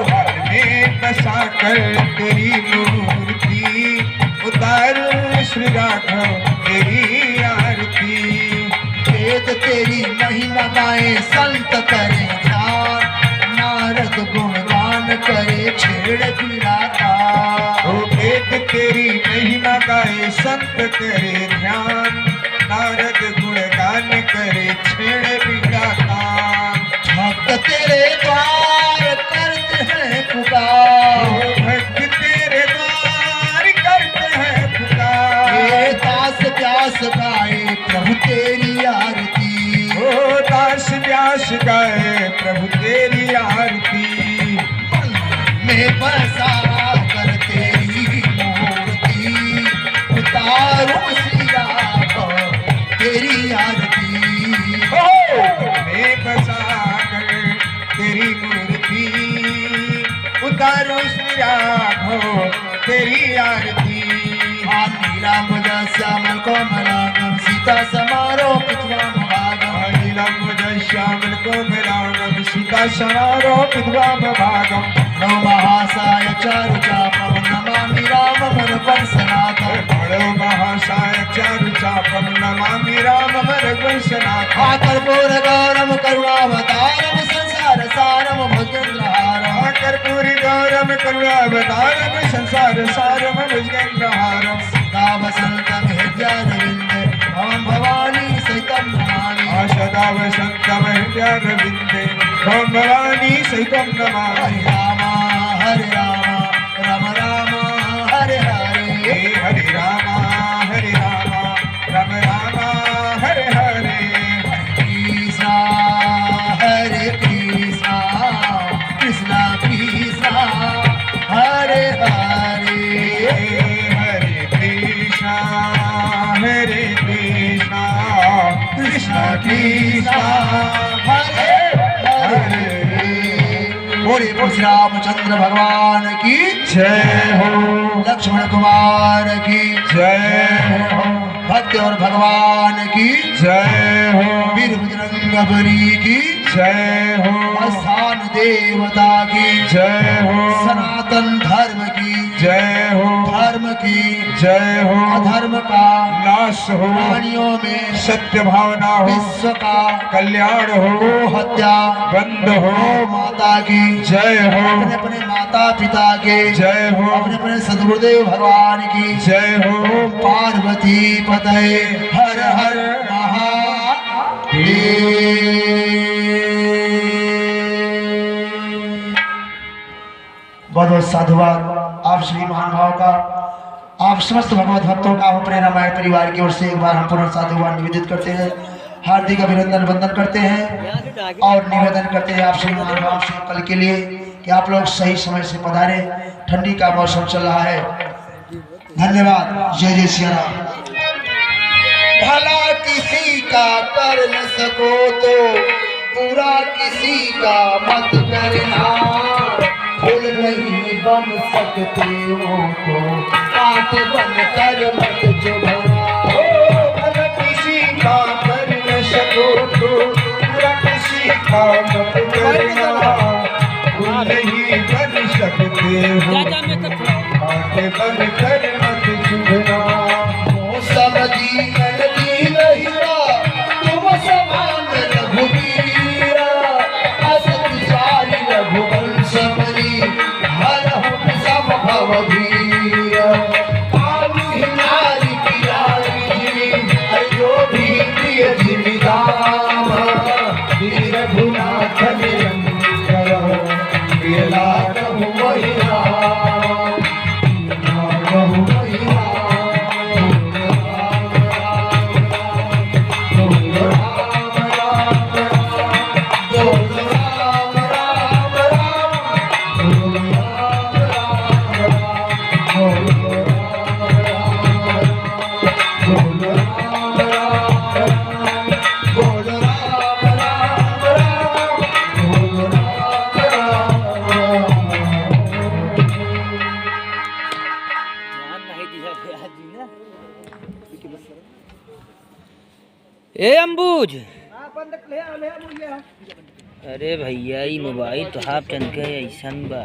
मन में बसा कर तेरी मूर्ति, उतारूं श्री राघव तेरी आरती। वेद तेरी महिमा गाए संत करे ध्यान, नारद गुणगान करे छेड़ पीड़ा का। ओ वेद तेरी महिमा गाए संत करे ध्यान, नारद गुणगान करे छेड़ पीड़ा का। भक्त तेरे द्वार करते हैं पुकार, भक्त तेरे द्वार करते हैं पुकार। ये दास गाए प्रभु तेरी आरती। मैं बसा कर तेरी मूर्ति उतारूं श्री राघव तेरी आरती। मैं बसा कर तेरी मूर्ति उतारो श्री राघव तेरी आरती। नीलाम श्यामल कोमलांगम सीता समारोह पितवाम भागम। नीलम श्यामल कोमलांगम सीता समारोह पितवाम भागम। नौ महासाय चारु चापम नमामि राम मन पंसनाथम। बड़ो महासाय चारु चापम नमामि राम मन पंसनाथम। कर्पूर गौरम करुणावतारम संसार सारम भुजगेन्द्रहारम। कर्पूर गौरम करुणावतारम संसार सारम भुजगेन्द्रहारम। सदा वसंतम हृदयारविंदे ओम भवानी सहितं नमामि। सदा वसंतम हृदयारविंदे ओम भवानी सहितं नमामि। हरे राम राम राम हरे हरे। हरे राम राम राम हरे हरे। कृष्णा हरे कृष्णा कृष्णा कृष्णा हरे हरे। हरे कृष्णा कृष्णा कृष्णा हरे हरे। बोले श्री रामचंद्र भगवान की जय हो। लक्ष्मण कुमार की जय हो। भक्त और भगवान की जय हो। वीर बजरंग बली की जय हो। स्थान देवता की जय हो। सनातन धर्म की जय हो। धर्म की जय हो। अधर्म का नाश हो। प्राणियों में सत्य भावना हो। विश्व का कल्याण हो। हत्या बंद हो। माता की जय हो। अपने अपने माता पिता के जय हो। अपने अपने सदगुरुदेव भगवान की जय हो। पार्वती पतये हर हर महादेव। बहुत बहुत साधुवाद आप श्री महानुभाव का, आप समस्त भगवत भक्तों का, हम अपने रामायण परिवार की ओर से एक बार हम पुनः साधुवाद निवेदित करते हैं, हार्दिक अभिनंदन वंदन करते हैं और निवेदन करते हैं आप श्री महानुभाव से कल के लिए कि आप लोग सही समय से पधारे। ठंडी का मौसम चल रहा है। धन्यवाद। जय जय श्री राम। भला किसी का कर न सको तो बुरा किसी का मत करना। फूल नहीं बन सकते हो तो कांट बन कर मत चुभना। भला किसी का कर न सको तो बुरा किसी का मत करना। फूल नहीं बन सकते हो आंखें बंद कर मत चुभना। मौसम जीवन की लहरा तुम समान रघुवीरा। असत सारी रघुवंश बली हर हम सब भव वीरा। काली नारी प्यारी जो भी प्रिय जिमिदाम वीर रघुनाथ निरंतर वेला कहु वही राम। कहु वही ए अम्बुज, अरे भैया ये मोबाइल तो हाफ टन के ऐसा बा।